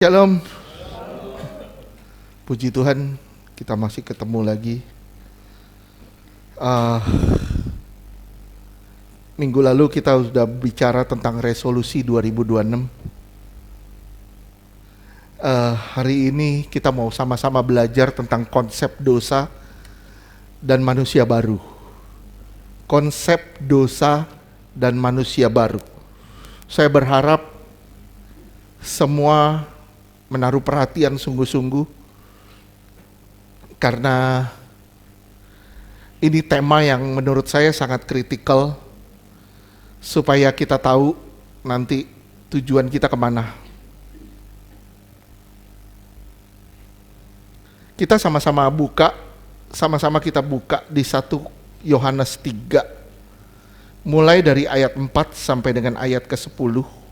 Shalom, puji Tuhan kita masih ketemu lagi. Minggu lalu kita sudah bicara tentang resolusi 2026. Hari ini kita mau sama-sama belajar tentang konsep dosa dan manusia baru. Konsep dosa dan manusia baru. Saya berharap semua menaruh perhatian sungguh-sungguh, karena ini tema yang menurut saya sangat kritikal, supaya kita tahu nanti tujuan kita kemana. Kita sama-sama kita buka di 1 Yohanes 3, mulai dari ayat 4 sampai dengan ayat ke-10.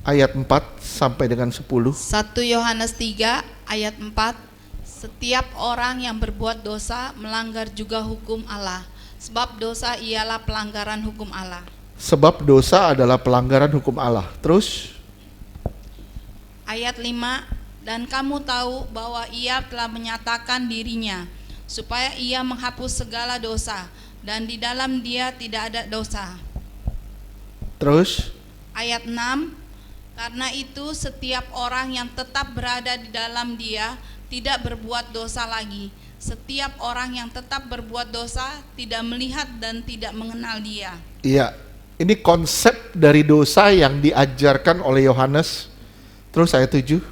Ayat 4 sampai dengan 10. 1 Yohanes 3 ayat 4. Setiap orang yang berbuat dosa melanggar juga hukum Allah, sebab dosa ialah pelanggaran hukum Allah. Sebab dosa adalah pelanggaran hukum Allah. Terus Ayat 5. Dan kamu tahu bahwa ia telah menyatakan dirinya, supaya ia menghapus segala dosa, dan di dalam dia tidak ada dosa. Terus Ayat 6. Karena itu setiap orang yang tetap berada di dalam dia tidak berbuat dosa lagi. Setiap orang yang tetap berbuat dosa tidak melihat dan tidak mengenal dia. iya, ini konsep dari dosa yang diajarkan oleh Yohanes. Terus ayat 7. 1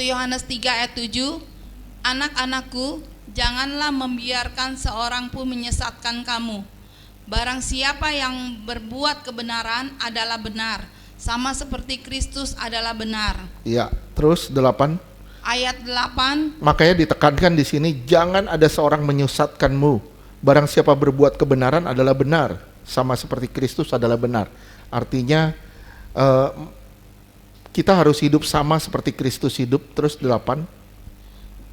Yohanes 3 ayat 7. Anak-anakku, janganlah membiarkan seorang pun menyesatkan kamu. Barang siapa yang berbuat kebenaran adalah benar, sama seperti Kristus adalah benar. Iya, terus 8. Ayat 8. Makanya ditekankan di sini, jangan ada seorang menyesatkanmu. Barang siapa berbuat kebenaran adalah benar, sama seperti Kristus adalah benar. Artinya kita harus hidup sama seperti Kristus hidup. Terus 8.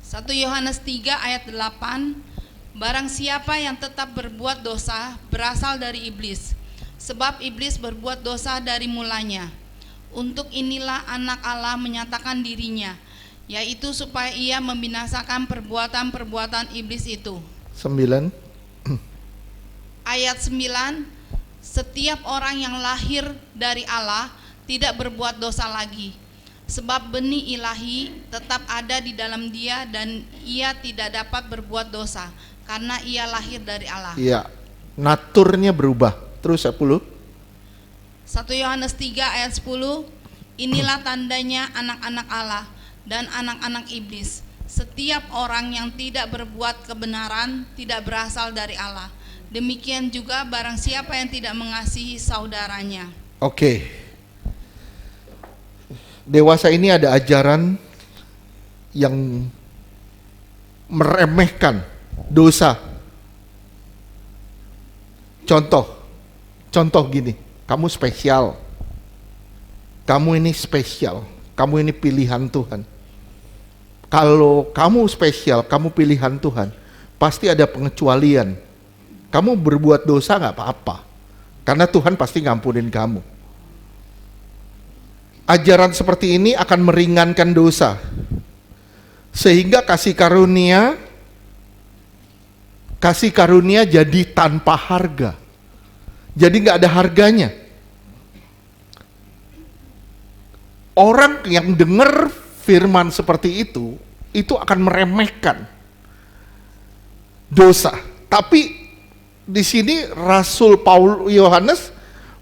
1 Yohanes 3 ayat 8. Barang siapa yang tetap berbuat dosa berasal dari iblis, sebab iblis berbuat dosa dari mulanya. Untuk inilah anak Allah menyatakan dirinya, yaitu supaya ia membinasakan perbuatan-perbuatan iblis itu. 9. Ayat 9. Setiap orang yang lahir dari Allah tidak berbuat dosa lagi, sebab benih ilahi tetap ada di dalam dia dan ia tidak dapat berbuat dosa, karena ia lahir dari Allah. Iya, naturnya berubah. Terus 10. 1 Yohanes 3 ayat 10. Inilah tandanya anak-anak Allah dan anak-anak iblis. Setiap orang yang tidak berbuat kebenaran tidak berasal dari Allah. Demikian juga barang siapa yang tidak mengasihi saudaranya. Oke. Dewasa ini ada ajaran yang meremehkan dosa. Contoh gini, kamu spesial. Kamu ini spesial. Kamu ini pilihan Tuhan. Kalau kamu spesial, kamu pilihan Tuhan, pasti ada pengecualian. Kamu berbuat dosa gak apa-apa, karena Tuhan pasti ngampunin kamu. Ajaran seperti ini akan meringankan dosa, sehingga kasih karunia jadi tanpa harga. Jadi gak ada harganya. Orang yang dengar firman seperti itu akan meremehkan dosa. Tapi di sini Rasul Yohanes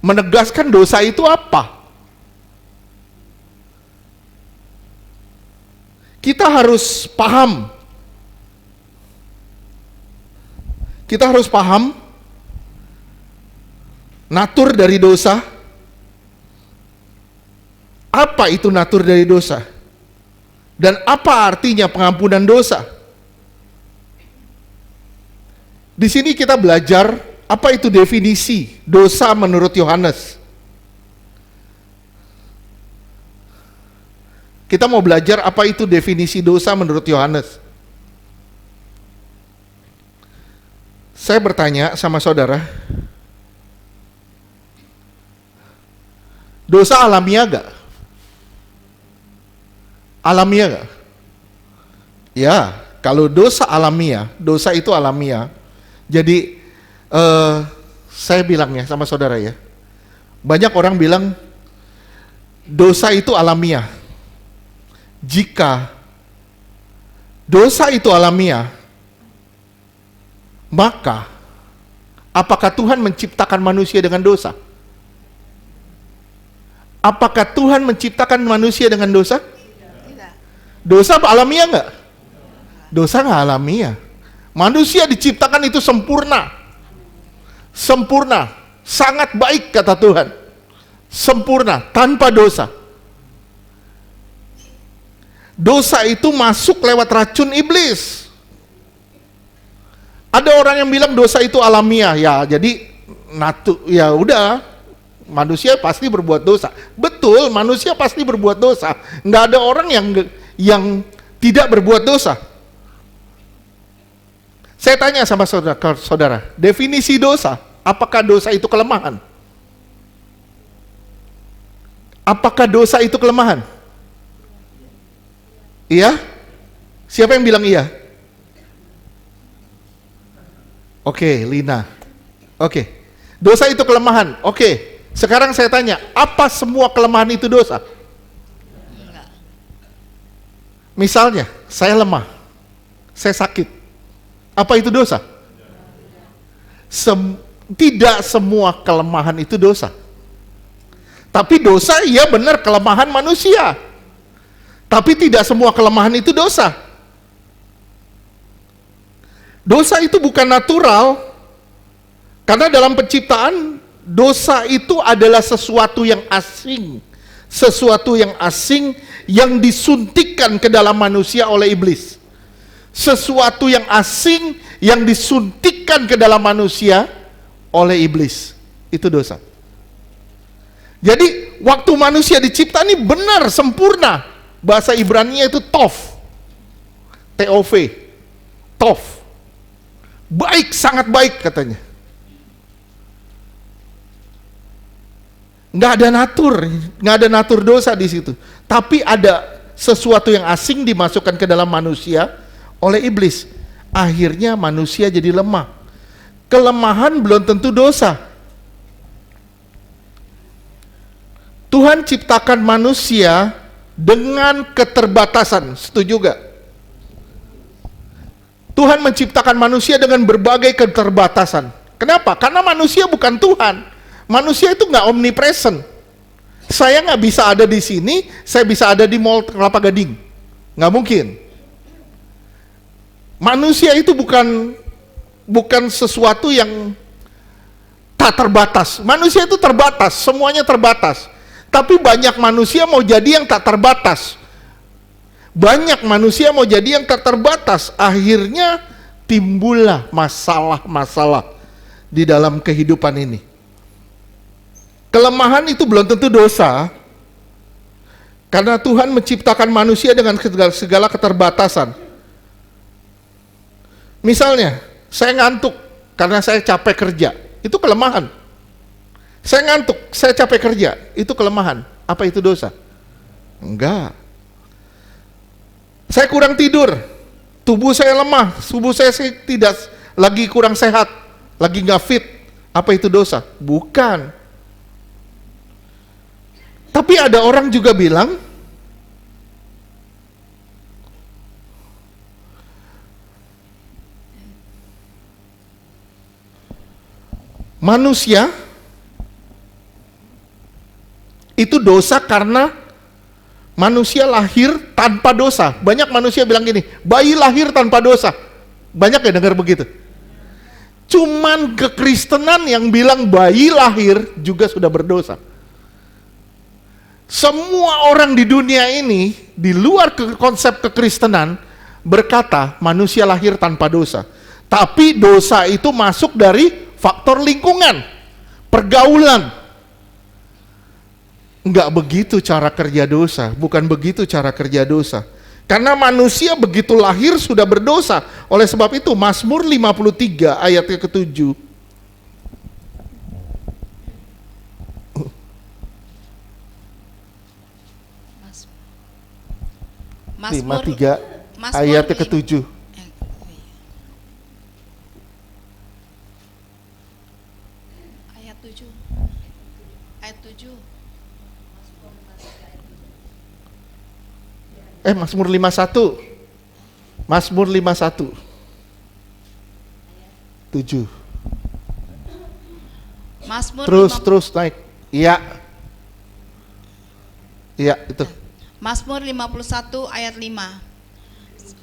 menegaskan dosa itu apa? Kita harus paham. Natur dari dosa. Apa itu natur dari dosa? Dan apa artinya pengampunan dosa? Di sini kita belajar apa itu definisi dosa menurut Yohanes. Kita mau belajar apa itu definisi dosa menurut Yohanes. Saya bertanya sama saudara, dosa alamiah gak? Alamiah gak? Ya, kalau dosa alamiah, dosa itu alamiah. Jadi saya bilangnya sama saudara ya, banyak orang bilang dosa itu alamiah. Jika dosa itu alamiah, maka apakah Tuhan menciptakan manusia dengan dosa? Apakah Tuhan menciptakan manusia dengan dosa? Tidak. Dosa alamiah nggak? Dosa nggak alamiah. Manusia diciptakan itu sempurna. Sempurna. Sangat baik kata Tuhan. Sempurna, tanpa dosa. Dosa itu masuk lewat racun iblis. Ada orang yang bilang dosa itu alamiah, ya jadi ya udah, manusia pasti berbuat dosa. Betul, manusia pasti berbuat dosa. Nggak ada orang yang tidak berbuat dosa. Saya tanya sama saudara, definisi dosa, apakah dosa itu kelemahan? Apakah dosa itu kelemahan? Iya? Siapa yang bilang iya? Oke, Lina. Oke. Dosa itu kelemahan. Oke. Sekarang saya tanya, apa semua kelemahan itu dosa? Enggak. Misalnya, saya lemah. Saya sakit. Apa itu dosa? Tidak semua kelemahan itu dosa. Tapi dosa, iya benar, kelemahan manusia. Tapi tidak semua kelemahan itu dosa. Dosa itu bukan natural. Karena dalam penciptaan, dosa itu adalah sesuatu yang asing. Sesuatu yang asing yang disuntikkan ke dalam manusia oleh iblis. Sesuatu yang asing yang disuntikkan ke dalam manusia oleh iblis. Itu dosa. Jadi, waktu manusia dicipta ini benar, sempurna. Bahasa Ibrani itu tov. T-O-V. Tov. Baik, sangat baik katanya. Nggak ada natur dosa di situ. Tapi ada sesuatu yang asing dimasukkan ke dalam manusia oleh iblis. Akhirnya manusia jadi lemah. Kelemahan belum tentu dosa. Tuhan ciptakan manusia dengan keterbatasan. Setuju gak? Tuhan menciptakan manusia dengan berbagai keterbatasan. Kenapa? Karena manusia bukan Tuhan. Manusia itu nggak omnipresent. Saya nggak bisa ada di sini, saya bisa ada di Mall Kelapa Gading. Nggak mungkin. Manusia itu bukan sesuatu yang tak terbatas. Manusia itu terbatas, semuanya terbatas. Tapi banyak manusia mau jadi yang tak terbatas. Banyak manusia mau jadi yang tak terbatas. Akhirnya timbullah masalah-masalah di dalam kehidupan ini. Kelemahan itu belum tentu dosa. Karena Tuhan menciptakan manusia dengan segala keterbatasan. Misalnya, saya ngantuk karena saya capek kerja. Itu kelemahan. Saya ngantuk, saya capek kerja, itu kelemahan. Apa itu dosa? Enggak. Saya kurang tidur, tubuh saya lemah, tubuh saya tidak lagi kurang sehat, lagi nggak fit. Apa itu dosa? Bukan. Tapi ada orang juga bilang, manusia itu dosa karena manusia lahir tanpa dosa. Banyak manusia bilang gini, bayi lahir tanpa dosa. Banyak ya dengar begitu. Cuman kekristenan yang bilang bayi lahir juga sudah berdosa. Semua orang di dunia ini, di luar konsep kekristenan, berkata manusia lahir tanpa dosa. Tapi dosa itu masuk dari faktor lingkungan, pergaulan. Enggak begitu cara kerja dosa, bukan begitu cara kerja dosa. Karena manusia begitu lahir sudah berdosa. Oleh sebab itu Mazmur 53 ayatnya ke-7. Mazmur 53 ayatnya ke-7. Ayat 7. Ayat 7. Mazmur 51. Mazmur 51. 7. Mazmur Terus naik. Iya. Iya, itu. Mazmur 51 ayat 5.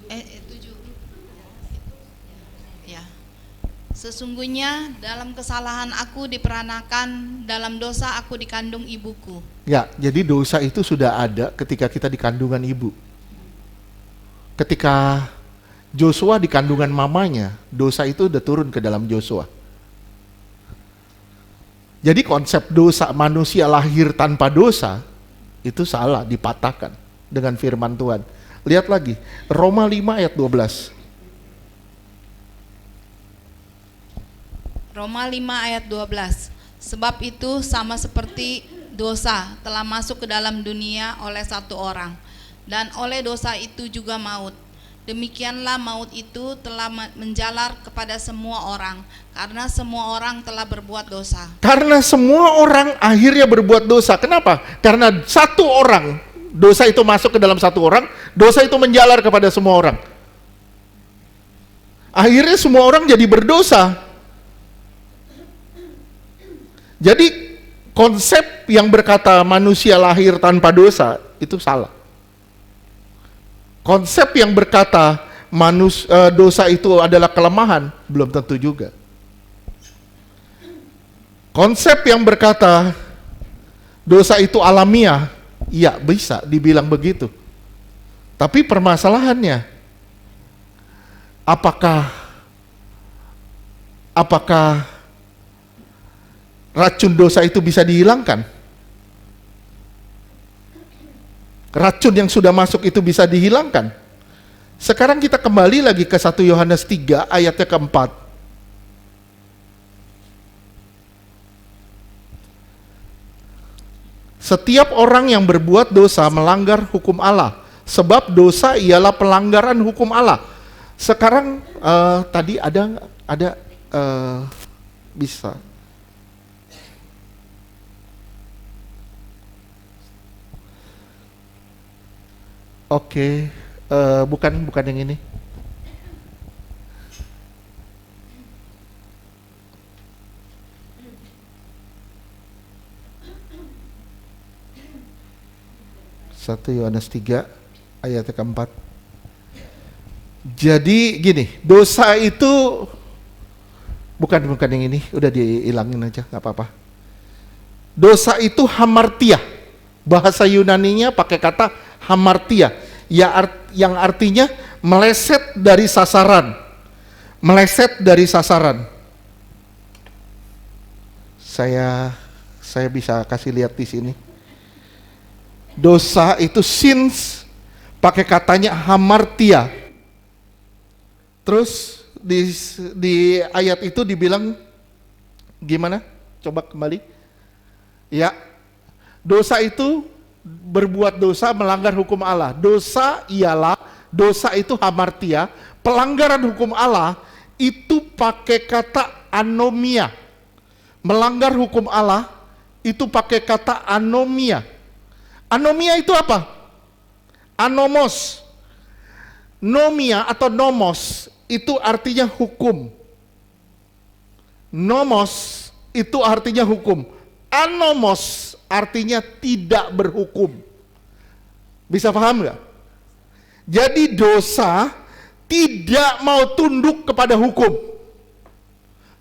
7. Ya. Sesungguhnya dalam kesalahan aku diperanakan, dalam dosa aku dikandung ibuku. Ya, jadi dosa itu sudah ada ketika kita di kandungan ibu. Ketika Joshua di kandungan mamanya, dosa itu udah turun ke dalam Joshua. Jadi konsep dosa manusia lahir tanpa dosa itu salah, dipatahkan dengan firman Tuhan. Lihat lagi, Roma 5 ayat 12. Roma 5 ayat 12. Sebab itu sama seperti dosa telah masuk ke dalam dunia oleh satu orang, dan oleh dosa itu juga maut. Demikianlah maut itu telah menjalar kepada semua orang, karena semua orang telah berbuat dosa. Karena semua orang akhirnya berbuat dosa. Kenapa? Karena satu orang, dosa itu masuk ke dalam satu orang, dosa itu menjalar kepada semua orang. Akhirnya semua orang jadi berdosa. Jadi konsep yang berkata manusia lahir tanpa dosa itu salah. Konsep yang berkata dosa itu adalah kelemahan belum tentu juga. Konsep yang berkata dosa itu alamiah, iya bisa dibilang begitu. Tapi permasalahannya, apakah racun dosa itu bisa dihilangkan? Racun yang sudah masuk itu bisa dihilangkan. Sekarang kita kembali lagi ke 1 Yohanes 3 ayatnya keempat. Setiap orang yang berbuat dosa melanggar hukum Allah, sebab dosa ialah pelanggaran hukum Allah. Sekarang tadi ada bisa. Oke, bukan yang ini. Satu Yohanes 3 ayat keempat. Jadi gini, dosa itu bukan yang ini, udah dihilangin aja, nggak apa-apa. Dosa itu hamartia. Bahasa Yunaninya pakai kata hamartia, yang artinya meleset dari sasaran. Meleset dari sasaran. Saya bisa kasih lihat di sini. Dosa itu sins, pakai katanya hamartia. Terus di ayat itu dibilang gimana? Coba kembali. Ya, dosa itu berbuat dosa melanggar hukum Allah. Dosa itu hamartia. Pelanggaran hukum Allah itu pakai kata anomia. Melanggar hukum Allah itu pakai kata anomia. Anomia itu apa? Anomos. Nomia atau nomos itu artinya hukum. Nomos itu artinya hukum. Anomos artinya tidak berhukum. Bisa paham nggak? Jadi dosa tidak mau tunduk kepada hukum.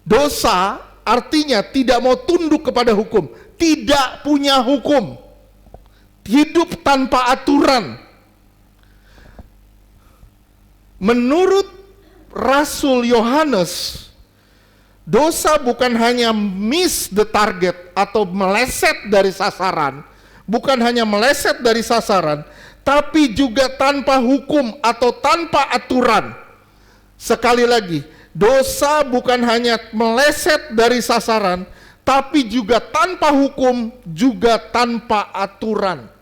Dosa artinya tidak mau tunduk kepada hukum, tidak punya hukum, hidup tanpa aturan. Menurut Rasul Yohanes, dosa bukan hanya miss the target atau meleset dari sasaran, bukan hanya meleset dari sasaran, tapi juga tanpa hukum atau tanpa aturan. Sekali lagi, dosa bukan hanya meleset dari sasaran, tapi juga tanpa hukum, juga tanpa aturan.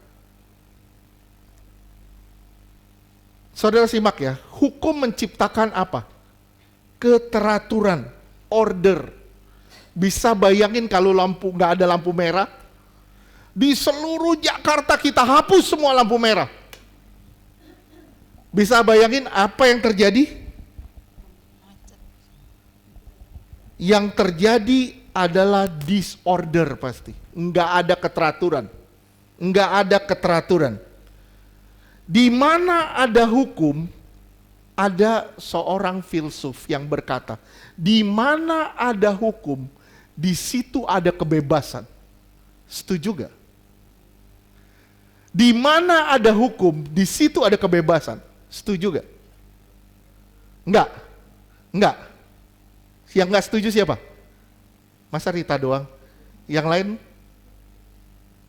Saudara simak ya, hukum menciptakan apa? Keteraturan, order. Bisa bayangin kalau nggak ada lampu merah? Di seluruh Jakarta kita hapus semua lampu merah. Bisa bayangin apa yang terjadi? Yang terjadi adalah disorder pasti. Nggak ada keteraturan. Nggak ada keteraturan. Di mana ada hukum, ada seorang filsuf yang berkata, di mana ada hukum, di situ ada kebebasan. Setuju gak? Di mana ada hukum, di situ ada kebebasan. Setuju gak? Enggak. Enggak. Yang enggak setuju siapa? Masa Rita doang? Yang lain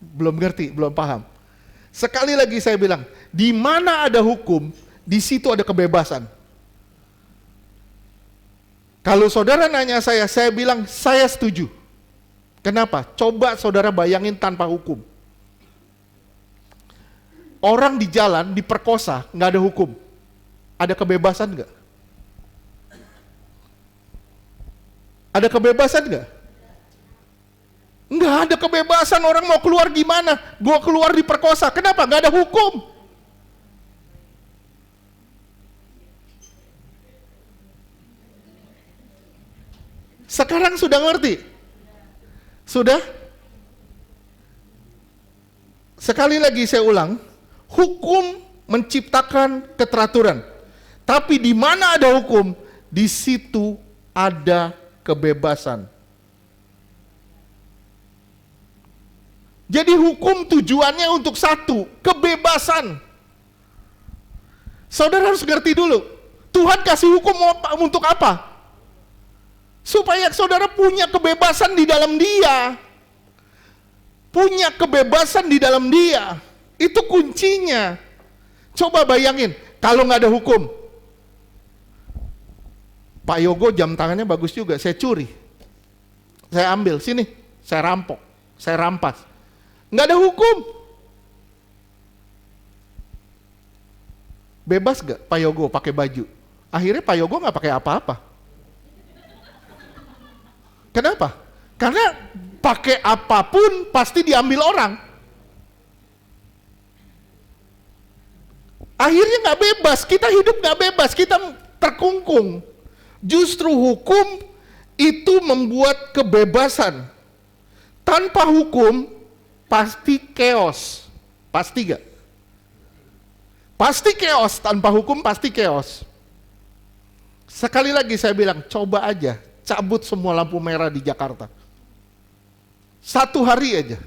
belum ngerti, belum paham. Sekali lagi saya bilang, di mana ada hukum, di situ ada kebebasan. Kalau saudara nanya saya bilang saya setuju. Kenapa? Coba saudara bayangin tanpa hukum. Orang di jalan diperkosa, nggak ada hukum. Ada kebebasan nggak? Ada kebebasan nggak? Nggak ada kebebasan, orang mau keluar gimana? Gua keluar diperkosa, kenapa? Nggak ada hukum. Sekarang sudah ngerti? Sudah? Sekali lagi saya ulang, hukum menciptakan keteraturan. Tapi di mana ada hukum, di situ ada kebebasan. Jadi hukum tujuannya untuk satu, kebebasan. Saudara harus ngerti dulu, Tuhan kasih hukum untuk apa? Supaya saudara punya kebebasan di dalam Dia. Punya kebebasan di dalam Dia. Itu kuncinya. Coba bayangin, kalau nggak ada hukum. Pak Yogo jam tangannya bagus juga, saya curi. Saya ambil, sini, saya rampok, saya rampas. Nggak ada hukum. Bebas gak Pak Yogo pakai baju? Akhirnya Pak Yogo nggak pakai apa-apa. Kenapa? Karena pakai apapun pasti diambil orang. Akhirnya nggak bebas, kita hidup nggak bebas, kita terkungkung. Justru hukum itu membuat kebebasan. Tanpa hukum pasti chaos. Pasti gak? Pasti chaos, tanpa hukum pasti chaos. Sekali lagi saya bilang, coba aja cabut semua lampu merah di Jakarta. Satu hari aja.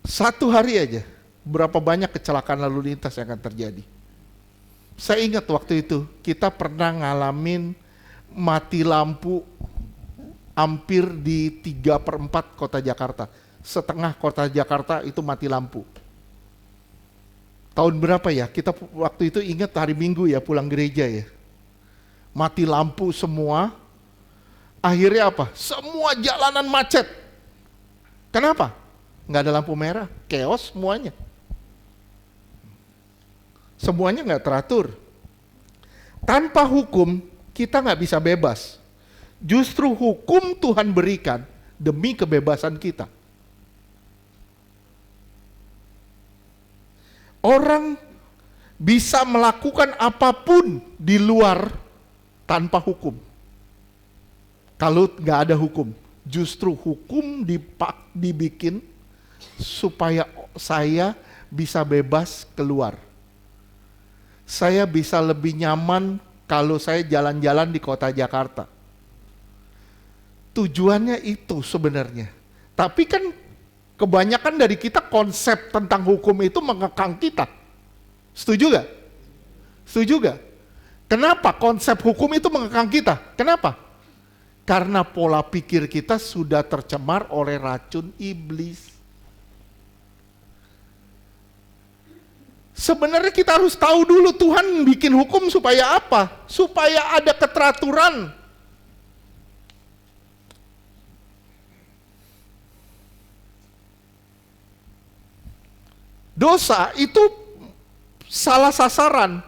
Satu hari aja. Berapa banyak kecelakaan lalu lintas yang akan terjadi. Saya ingat waktu itu, kita pernah ngalamin mati lampu hampir di 3/4 kota Jakarta. Setengah kota Jakarta itu mati lampu. Tahun berapa ya? Kita waktu itu ingat hari Minggu ya, pulang gereja ya. Mati lampu semua. Akhirnya apa? Semua jalanan macet. Kenapa? Nggak ada lampu merah, chaos semuanya. Semuanya nggak teratur. Tanpa hukum, kita nggak bisa bebas. Justru hukum Tuhan berikan demi kebebasan kita. Orang bisa melakukan apapun di luar tanpa hukum. Kalau nggak ada hukum, justru hukum dibikin supaya saya bisa bebas keluar. Saya bisa lebih nyaman kalau saya jalan-jalan di kota Jakarta. Tujuannya itu sebenarnya. Tapi kan kebanyakan dari kita konsep tentang hukum itu mengekang kita. Setuju gak? Setuju gak? Kenapa konsep hukum itu mengekang kita? Kenapa? Karena pola pikir kita sudah tercemar oleh racun iblis. Sebenarnya kita harus tahu dulu Tuhan bikin hukum supaya apa? Supaya ada keteraturan. Dosa itu salah sasaran,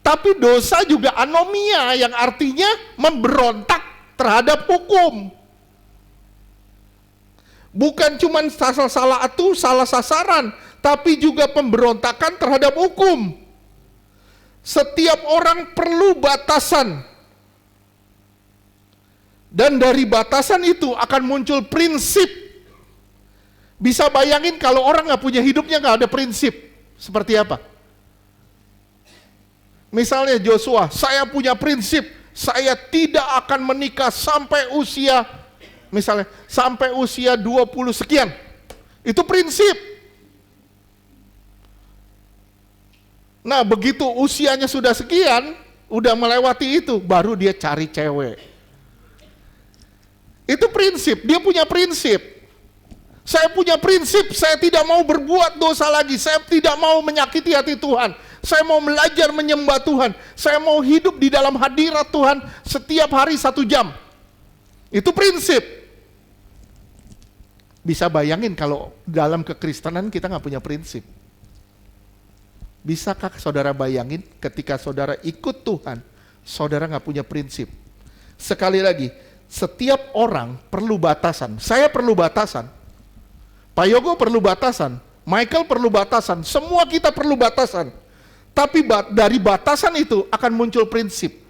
tapi dosa juga anomia yang artinya memberontak terhadap hukum. Bukan cuma salah sasaran, tapi juga pemberontakan terhadap hukum. Setiap orang perlu batasan. Dan dari batasan itu akan muncul prinsip. Bisa bayangin kalau orang nggak punya hidupnya nggak ada prinsip. Seperti apa? Misalnya Joshua, saya punya prinsip, saya tidak akan menikah sampai usia, misalnya sampai usia 20 sekian. Itu prinsip. Nah begitu usianya sudah sekian, udah melewati itu, baru dia cari cewek. Itu prinsip, dia punya prinsip. Saya punya prinsip, saya tidak mau berbuat dosa lagi, saya tidak mau menyakiti hati Tuhan, saya mau belajar menyembah Tuhan, saya mau hidup di dalam hadirat Tuhan setiap hari 1 jam. Itu prinsip. Bisa bayangin kalau dalam kekristenan kita nggak punya prinsip. Bisakah saudara bayangin ketika saudara ikut Tuhan, saudara nggak punya prinsip? Sekali lagi, setiap orang perlu batasan. Saya perlu batasan. Pak Yogo perlu batasan, Michael perlu batasan, semua kita perlu batasan. Tapi dari batasan itu akan muncul prinsip.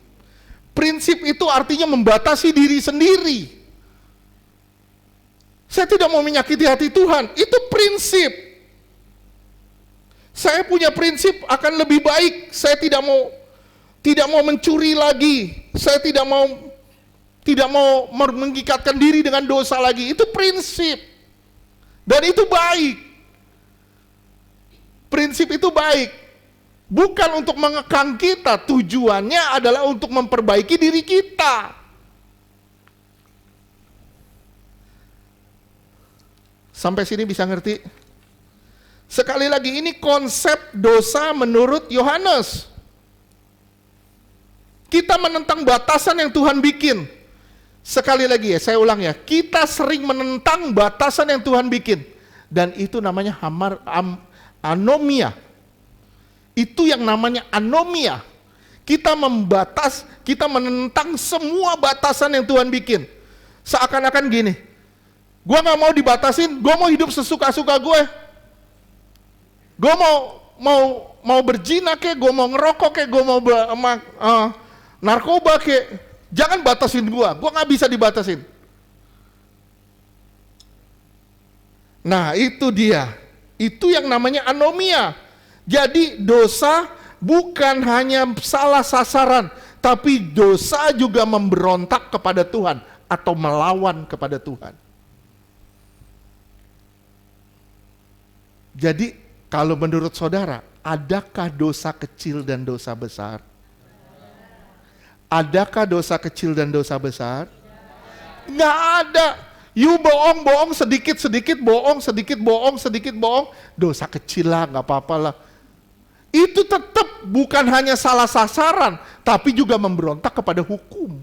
Prinsip itu artinya membatasi diri sendiri. Saya tidak mau menyakiti hati Tuhan, itu prinsip. Saya punya prinsip akan lebih baik, saya tidak mau mencuri lagi, saya tidak mau mengikatkan diri dengan dosa lagi, itu prinsip. Dan itu baik. Prinsip itu baik. Bukan untuk mengekang kita, tujuannya adalah untuk memperbaiki diri kita. Sampai sini bisa ngerti? Sekali lagi, ini konsep dosa menurut Yohanes. Kita menentang batasan yang Tuhan bikin. Sekali lagi ya, saya ulang ya, kita sering menentang batasan yang Tuhan bikin. Dan itu namanya anomia. Itu yang namanya anomia. Kita menentang semua batasan yang Tuhan bikin. Seakan-akan gini, gue gak mau dibatasin, gue mau hidup sesuka-suka gue. Gue mau berzina kek, gue mau ngerokok kek, gue mau narkoba kek. Jangan batasin gua nggak bisa dibatasin. Nah itu dia, itu yang namanya anomia. Jadi dosa bukan hanya salah sasaran, tapi dosa juga memberontak kepada Tuhan atau melawan kepada Tuhan. Jadi kalau menurut saudara, adakah dosa kecil dan dosa besar? Adakah dosa kecil dan dosa besar? Nggak ada. You bohong sedikit bohong, dosa kecil lah, nggak apa-apa lah. Itu tetap bukan hanya salah sasaran, tapi juga memberontak kepada hukum.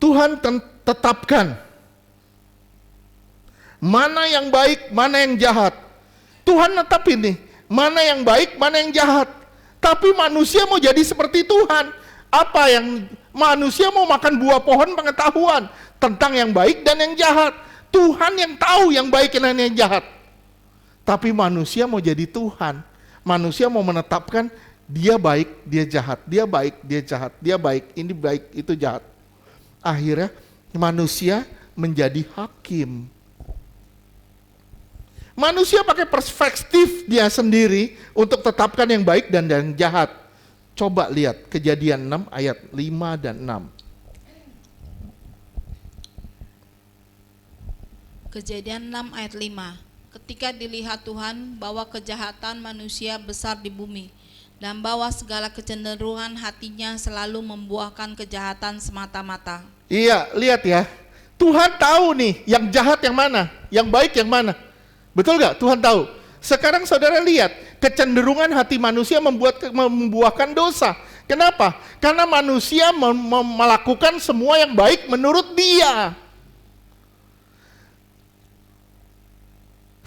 Tuhan tetapkan mana yang baik, mana yang jahat. Tuhan netapin nih, mana yang baik, mana yang jahat. Tapi manusia mau jadi seperti Tuhan. Apa yang manusia mau makan buah pohon pengetahuan tentang yang baik dan yang jahat. Tuhan yang tahu yang baik dan yang jahat. Tapi manusia mau jadi Tuhan. Manusia mau menetapkan dia baik, dia jahat, dia baik, dia jahat, dia baik, ini baik, itu jahat. Akhirnya manusia menjadi hakim. Manusia pakai perspektif dia sendiri untuk tetapkan yang baik dan yang jahat. Coba lihat Kejadian 6 ayat 5 dan 6. Kejadian 6 ayat 5. Ketika dilihat Tuhan bahwa kejahatan manusia besar di bumi, dan bahwa segala kecenderungan hatinya selalu membuahkan kejahatan semata-mata. Iya, lihat ya. Tuhan tahu nih, yang jahat yang mana, yang baik yang mana. Betul gak? Tuhan tahu. Sekarang saudara lihat, kecenderungan hati manusia membuahkan dosa. Kenapa? Karena manusia melakukan semua yang baik menurut dia.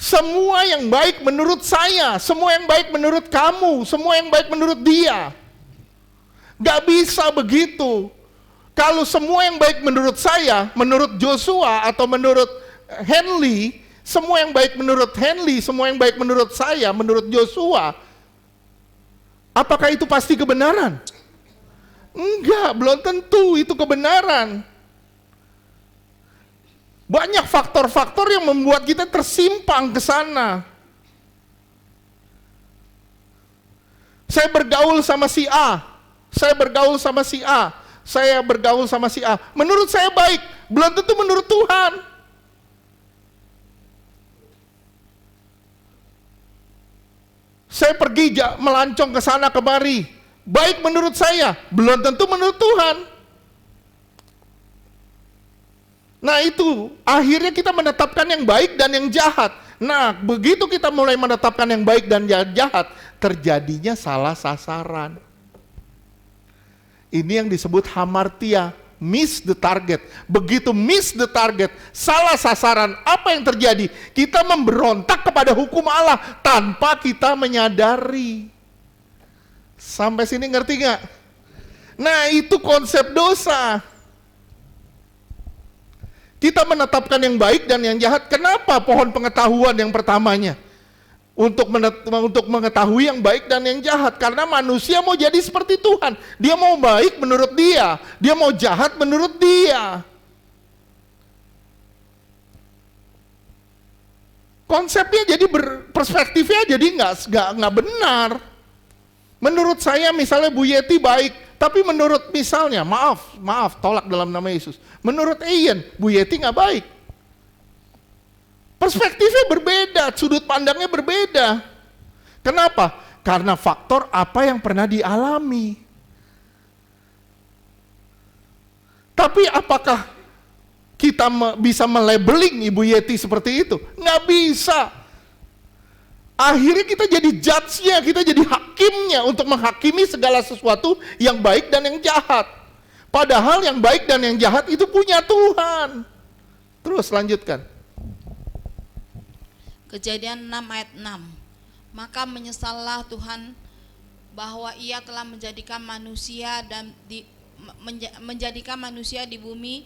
Semua yang baik menurut saya, semua yang baik menurut kamu, semua yang baik menurut dia. Gak bisa begitu. Kalau semua yang baik menurut saya, menurut Joshua atau menurut Henley, semua yang baik menurut Henley, semua yang baik menurut saya, menurut Joshua, apakah itu pasti kebenaran? Enggak, belum tentu itu kebenaran. Banyak faktor-faktor yang membuat kita tersimpang ke sana. Saya bergaul sama si A, saya bergaul sama si A, saya bergaul sama si A. Menurut saya baik, belum tentu menurut Tuhan. Saya pergi melancong ke sana kemari, baik menurut saya, belum tentu menurut Tuhan. Nah itu, akhirnya kita menetapkan yang baik dan yang jahat. Nah, begitu kita mulai menetapkan yang baik dan yang jahat, terjadinya salah sasaran. Ini yang disebut hamartia, miss the target. Begitu miss the target, salah sasaran, apa yang terjadi? Kita memberontak kepada hukum Allah tanpa kita menyadari. Sampai sini ngerti gak? Nah itu konsep dosa. Kita menetapkan yang baik dan yang jahat. Kenapa pohon pengetahuan yang pertamanya? Untuk mengetahui yang baik dan yang jahat. Karena manusia mau jadi seperti Tuhan. Dia mau baik menurut dia. Dia mau jahat menurut dia. Konsepnya jadi perspektifnya jadi nggak benar. Menurut saya misalnya Bu Yeti baik. Tapi menurut misalnya, maaf, tolak dalam nama Yesus. Menurut Ian, Bu Yeti nggak baik. Perspektifnya berbeda, sudut pandangnya berbeda. Kenapa? Karena faktor apa yang pernah dialami. Tapi apakah kita bisa melabeling Ibu Yeti seperti itu? Nggak bisa. Akhirnya kita jadi judge-nya, kita jadi hakimnya untuk menghakimi segala sesuatu yang baik dan yang jahat. Padahal yang baik dan yang jahat itu punya Tuhan. Terus lanjutkan. Kejadian 6 ayat 6. Maka menyesallah Tuhan bahwa Ia telah menjadikan manusia di bumi,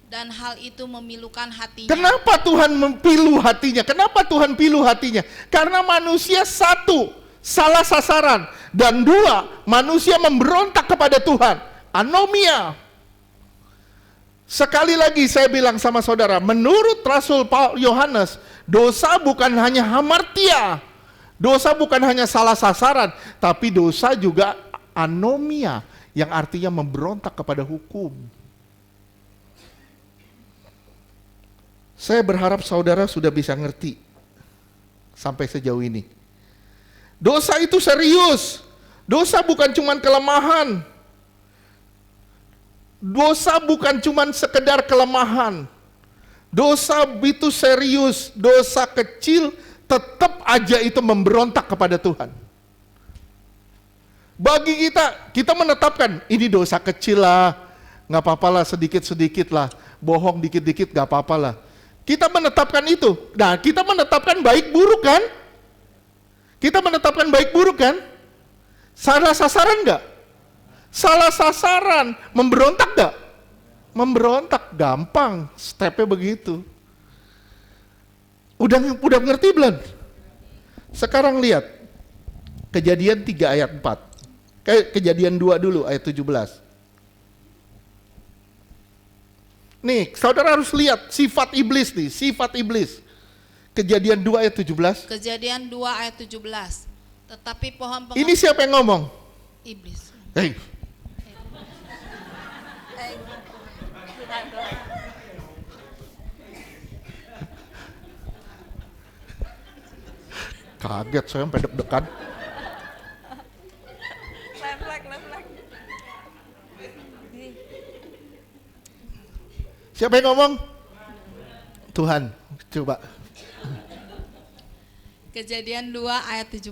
dan hal itu memilukan hatinya. Kenapa Tuhan mempilu hatinya? Kenapa Tuhan pilu hatinya? Karena manusia satu, salah sasaran. Dan dua, manusia memberontak kepada Tuhan. Anomia. Sekali lagi saya bilang sama saudara, menurut Rasul Yohanes, dosa bukan hanya hamartia. Dosa bukan hanya salah sasaran, tapi dosa juga anomia, yang artinya memberontak kepada hukum. Saya berharap saudara sudah bisa ngerti sampai sejauh ini. Dosa itu serius. Dosa bukan cuma kelemahan. Dosa bukan cuma sekedar kelemahan. Dosa itu serius. Dosa kecil tetap aja itu memberontak kepada Tuhan. Bagi kita menetapkan ini dosa kecil lah, nggak apa-apa lah, sedikit-sedikit lah, bohong dikit-dikit nggak apa-apa lah. Kita menetapkan itu. Nah, kita menetapkan baik buruk kan? Kita menetapkan baik buruk kan? Salah sasaran nggak? Salah sasaran. Memberontak nggak? Memberontak, gampang. Stepnya begitu. Udah ngerti belum? Sekarang lihat. Kejadian 3 ayat 4. Kejadian 2 dulu ayat 17. Nih, saudara harus lihat sifat iblis nih, sifat iblis. Kejadian 2 ayat 17. Kejadian 2 ayat 17. Tetapi pohon Ini siapa yang ngomong? Iblis. Hei. Kaget saya sampai deg-degan. Siapa yang ngomong? Tuhan, coba. Kejadian 2 ayat 17.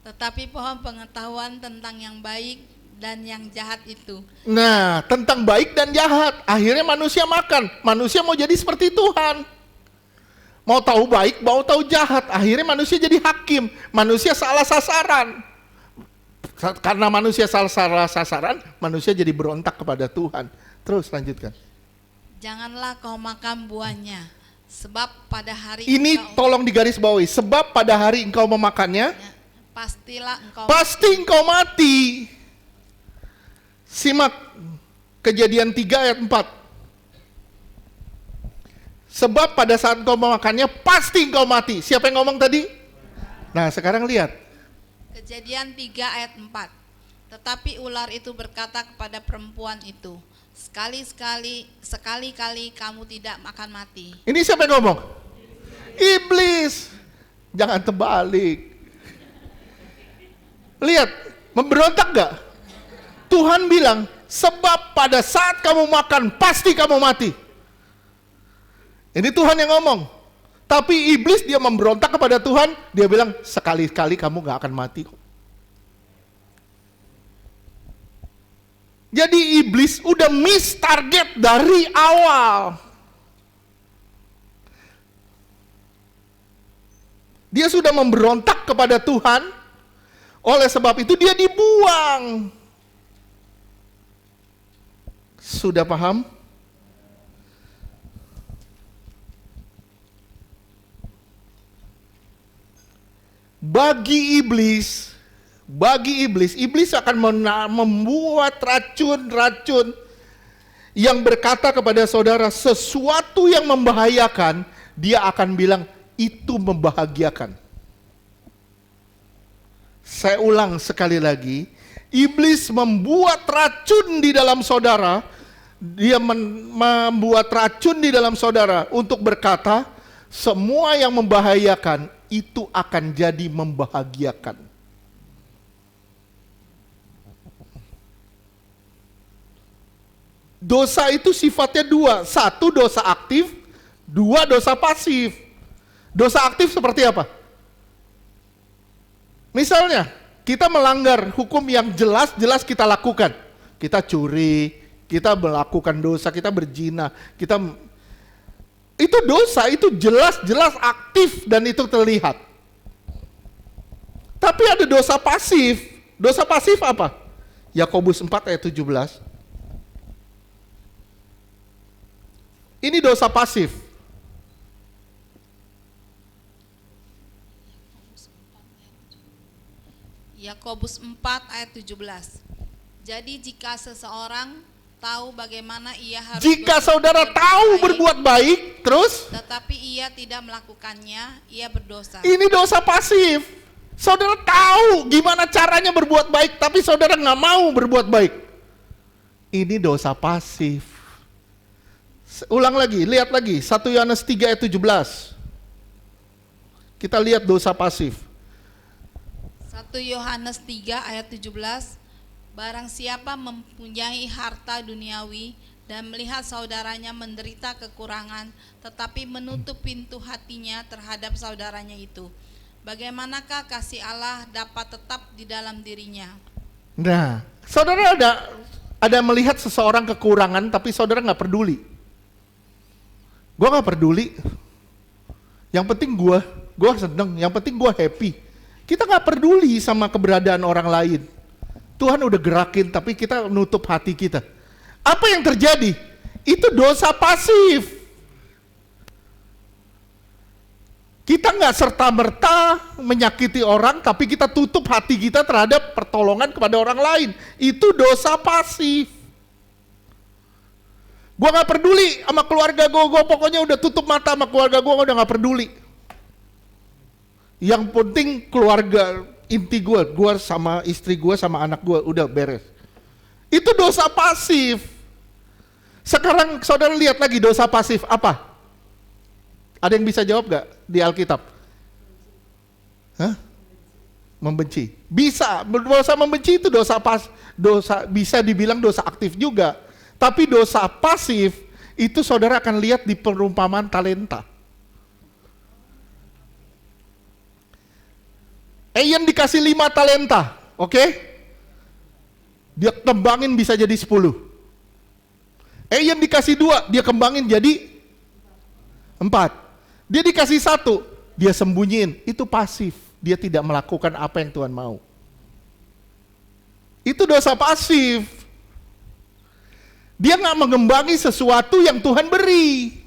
Tetapi pohon pengetahuan tentang yang baik dan yang jahat itu. Nah, tentang baik dan jahat. Akhirnya manusia makan. Manusia mau jadi seperti Tuhan. Mau tahu baik, mau tahu jahat. Akhirnya manusia jadi hakim. Manusia salah sasaran. Karena manusia salah sasaran, manusia jadi berontak kepada Tuhan. Terus lanjutkan. Janganlah kau makan buahnya, sebab pada hari Ini tolong digaris bawahi. Sebab pada hari engkau memakannya, pasti engkau mati. Simak Kejadian 3 ayat 4. Sebab pada saat engkau memakannya, pasti engkau mati. Siapa yang ngomong tadi? Nah, sekarang lihat. Kejadian 3 ayat 4. Tetapi ular itu berkata kepada perempuan itu, sekali-kali kamu tidak akan mati. Ini siapa yang ngomong? Iblis. Jangan terbalik. Lihat, memberontak gak? Tuhan bilang, sebab pada saat kamu makan, pasti kamu mati. Ini Tuhan yang ngomong. Tapi iblis dia memberontak kepada Tuhan, dia bilang, sekali-kali kamu gak akan mati. Jadi iblis udah miss target dari awal. Dia sudah memberontak kepada Tuhan, oleh sebab itu dia dibuang. Sudah paham? Bagi iblis, iblis akan membuat racun-racun yang berkata kepada saudara sesuatu yang membahayakan, dia akan bilang itu membahagiakan. Saya ulang sekali lagi, iblis membuat racun di dalam saudara, dia membuat racun di dalam saudara untuk berkata semua yang membahayakan itu akan jadi membahagiakan. Dosa itu sifatnya dua. Satu, dosa aktif. Dua, dosa pasif. Dosa aktif seperti apa? Misalnya, kita melanggar hukum yang jelas-jelas kita lakukan. Kita curi, kita melakukan dosa, kita berzina, itu dosa, itu jelas-jelas aktif dan itu terlihat. Tapi ada dosa pasif. Dosa pasif apa? Yakobus 4 ayat 17. Ini dosa pasif. Yakobus 4 ayat 17. Jadi jika seseorang tahu bagaimana ia harus Jika saudara tahu berbuat baik, terus tetapi ia tidak melakukannya, ia berdosa. ini dosa pasif. Saudara tahu gimana caranya berbuat baik, tapi saudara nggak mau berbuat baik. Ini dosa pasif. Ulang lagi, lihat lagi, 1 Yohanes 3 ayat 17. Kita lihat dosa pasif. 1 Yohanes 3 ayat 17. Barang siapa mempunyai harta duniawi dan melihat saudaranya menderita kekurangan, tetapi menutup pintu hatinya terhadap saudaranya itu, bagaimanakah kasih Allah dapat tetap di dalam dirinya? Nah, saudara ada melihat seseorang kekurangan, tapi saudara nggak peduli. Gua nggak peduli. Yang penting gua seneng. Yang penting gua happy. Kita nggak peduli sama keberadaan orang lain. Tuhan udah gerakin, tapi kita nutup hati kita. Apa yang terjadi? Itu dosa pasif. Kita nggak serta-merta menyakiti orang, tapi kita tutup hati kita terhadap pertolongan kepada orang lain. Itu dosa pasif. Gua nggak peduli sama keluarga gua pokoknya udah tutup mata sama keluarga gua udah nggak peduli. Yang penting keluarga inti gue sama istri gue sama anak gue udah beres. Itu dosa pasif. Sekarang saudara lihat lagi dosa pasif apa? Ada yang bisa jawab gak di Alkitab? Hah? Membenci. Bisa, dosa membenci itu dosa bisa dibilang dosa aktif juga. Tapi dosa pasif Itu saudara akan lihat di perumpamaan talenta. Ian dikasih 5 talenta, oke? Dia kembangin bisa jadi 10. Ian dikasih 2, dia kembangin jadi 4. Dia dikasih 1, dia sembunyiin. Itu pasif, dia tidak melakukan apa yang Tuhan mau. Itu dosa pasif. Dia nggak mengembangi sesuatu yang Tuhan beri.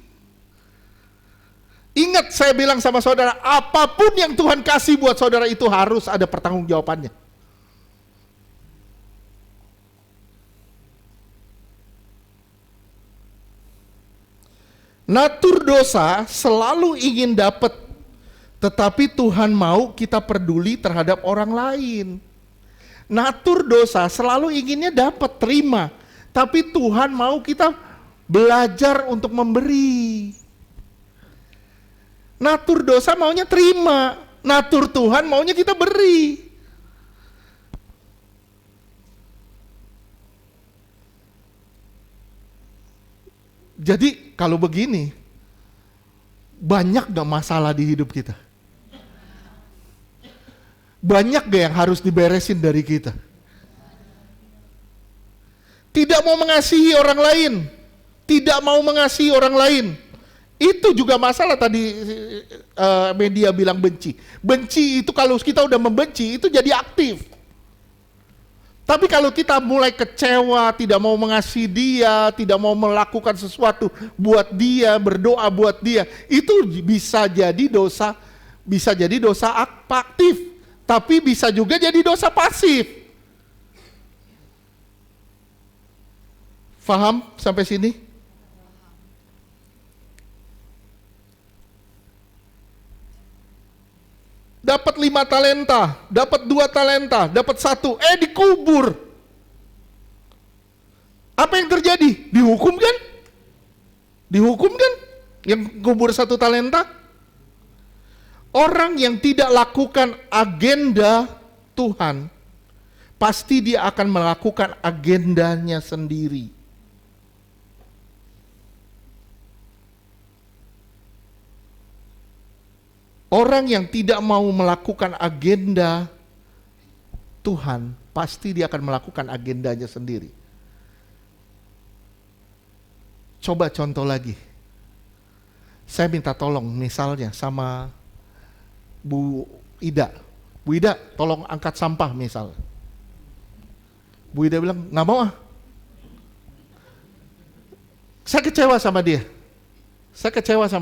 Ingat saya bilang sama saudara, apapun yang Tuhan kasih buat saudara itu harus ada pertanggungjawabannya. Natur dosa selalu ingin dapat, tetapi Tuhan mau kita peduli terhadap orang lain. Natur dosa selalu inginnya dapat, terima. Tapi Tuhan mau kita belajar untuk memberi. Natur dosa maunya terima. Natur Tuhan maunya kita beri. Jadi kalau begini, banyak gak masalah di hidup kita? Banyak gak yang harus diberesin dari kita? Tidak mau mengasihi orang lain, tidak mau mengasihi orang lain. Itu juga masalah tadi media bilang benci. Benci itu kalau kita udah membenci itu jadi aktif. Tapi kalau kita mulai kecewa, tidak mau mengasihi dia, tidak mau melakukan sesuatu buat dia, berdoa buat dia, itu bisa jadi dosa aktif, tapi bisa juga jadi dosa pasif. Faham sampai sini? Dapat 5 talenta, dapat 2 talenta, dapat 1, dikubur. Apa yang terjadi? Dihukum kan? Dihukum kan? Yang kubur 1 talenta? Orang yang tidak lakukan agenda Tuhan, pasti dia akan melakukan agendanya sendiri. Orang yang tidak mau melakukan agenda Tuhan, pasti dia akan melakukan agendanya sendiri. Coba contoh lagi. Saya minta tolong misalnya sama Bu Ida. Bu Ida, tolong angkat sampah misal. Bu Ida bilang, nggak mau ah. Saya kecewa sama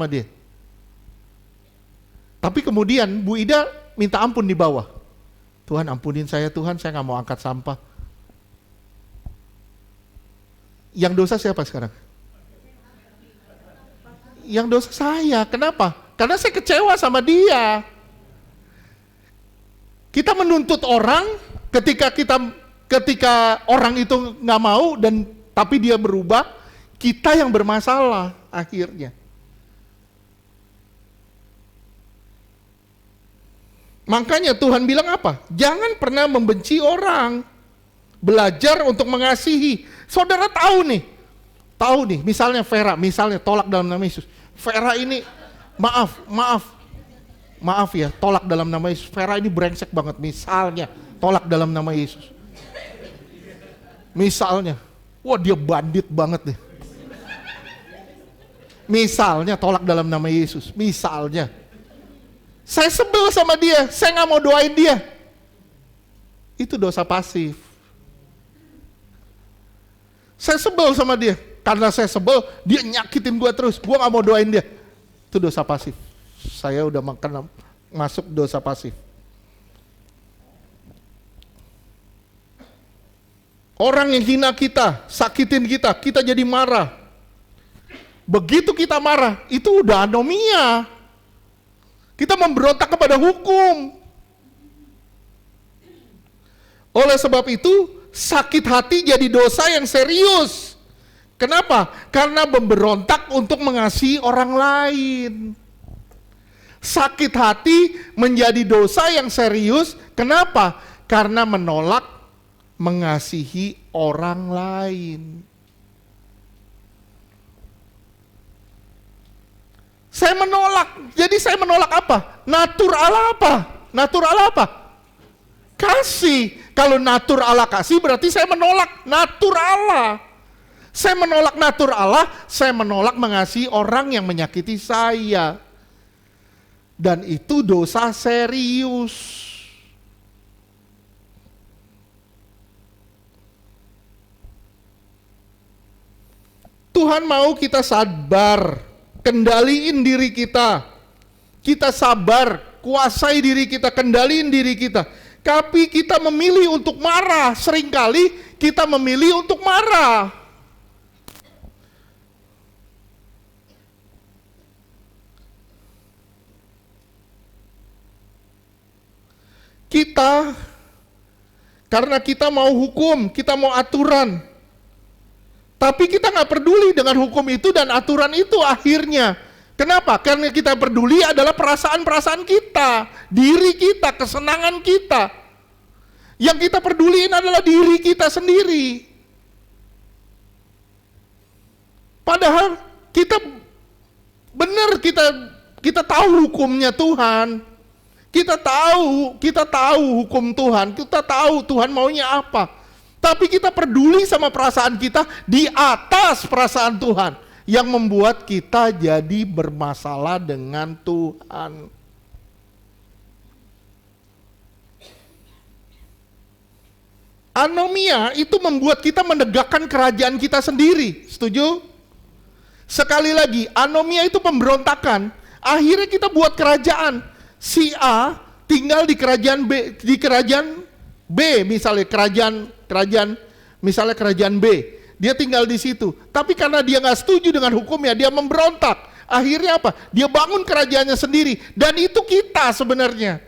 dia. Tapi kemudian Bu Ida minta ampun di bawah. Tuhan ampunin saya Tuhan, saya nggak mau angkat sampah. Yang dosa siapa sekarang? Yang dosa saya. Kenapa? Karena saya kecewa sama dia. Kita menuntut orang ketika orang itu nggak mau tapi dia berubah, kita yang bermasalah akhirnya. Makanya Tuhan bilang apa? Jangan pernah membenci orang. Belajar untuk mengasihi. Saudara tahu nih, misalnya Vera, tolak dalam nama Yesus. Vera ini, maaf ya, tolak dalam nama Yesus. Vera ini brengsek banget, misalnya, tolak dalam nama Yesus. Misalnya, wah dia bandit banget nih. Misalnya, tolak dalam nama Yesus, misalnya. Saya sebel sama dia, saya nggak mau doain dia. Itu dosa pasif. Saya sebel sama dia, karena saya sebel, dia nyakitin gue terus, gue nggak mau doain dia. Itu dosa pasif. Saya udah masuk dosa pasif. Orang yang hina kita, sakitin kita jadi marah. Begitu kita marah, itu udah anomia. Kita memberontak kepada hukum. Oleh sebab itu, sakit hati jadi dosa yang serius. Kenapa? Karena memberontak untuk mengasihi orang lain. Sakit hati menjadi dosa yang serius. Kenapa? Karena menolak mengasihi orang lain. Saya menolak. Jadi saya menolak apa? Natur Allah apa? Natur Allah apa? Kasih. Kalau natur Allah kasih berarti saya menolak natur Allah. Saya menolak natur Allah, saya menolak mengasihi orang yang menyakiti saya. Dan itu dosa serius. Tuhan mau kita sabar, kendaliin diri kita. Kita sabar, kuasai diri kita, kendaliin diri kita. Tapi kita memilih untuk marah. Seringkali kita memilih untuk marah. Kita, karena kita mau hukum, kita mau aturan. Tapi kita nggak peduli dengan hukum itu dan aturan itu akhirnya. Kenapa? Karena kita peduli adalah perasaan-perasaan kita, diri kita, kesenangan kita. Yang kita peduliin adalah diri kita sendiri. Padahal kita benar, kita tahu hukumnya Tuhan. Kita tahu hukum Tuhan, kita tahu Tuhan maunya apa. Tapi kita peduli sama perasaan kita di atas perasaan Tuhan, yang membuat kita jadi bermasalah dengan Tuhan. Anomia itu membuat kita menegakkan kerajaan kita sendiri. Setuju? Sekali lagi, anomia itu pemberontakan. Akhirnya kita buat kerajaan. Si A tinggal di kerajaan B, misalnya kerajaan B. Dia tinggal di situ. Tapi karena dia nggak setuju dengan hukumnya, dia memberontak. Akhirnya apa? Dia bangun kerajaannya sendiri. Dan itu kita sebenarnya.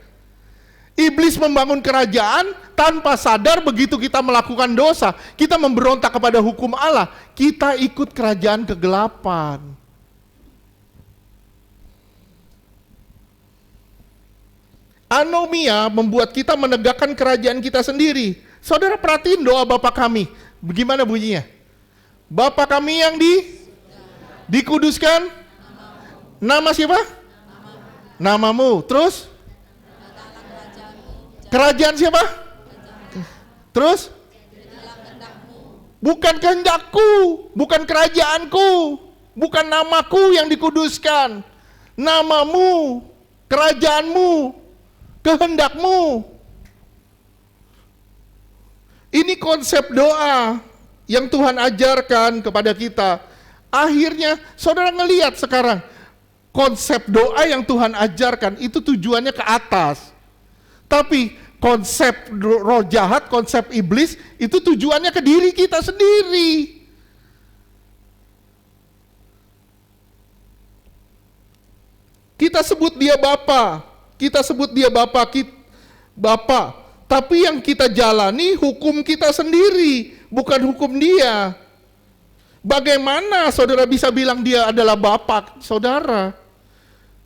Iblis membangun kerajaan tanpa sadar. Begitu kita melakukan dosa, kita memberontak kepada hukum Allah, kita ikut kerajaan kegelapan. Anomia membuat kita menegakkan kerajaan kita sendiri. Saudara perhatiin doa Bapa kami. Bagaimana bunyinya? Bapa kami yang dikuduskan. Nama siapa? Namamu. Terus? Kerajaan siapa? Terus? Bukan kehendakku, bukan kerajaanku, bukan namaku yang dikuduskan. Namamu, kerajaanmu, kehendakmu. Ini konsep doa yang Tuhan ajarkan kepada kita. Akhirnya saudara ngelihat sekarang, konsep doa yang Tuhan ajarkan itu tujuannya ke atas. Tapi konsep roh jahat, konsep iblis itu tujuannya ke diri kita sendiri. Kita sebut dia Bapa, kita sebut dia Bapa, tapi yang kita jalani hukum kita sendiri, bukan hukum dia. Bagaimana saudara bisa bilang dia adalah Bapa saudara?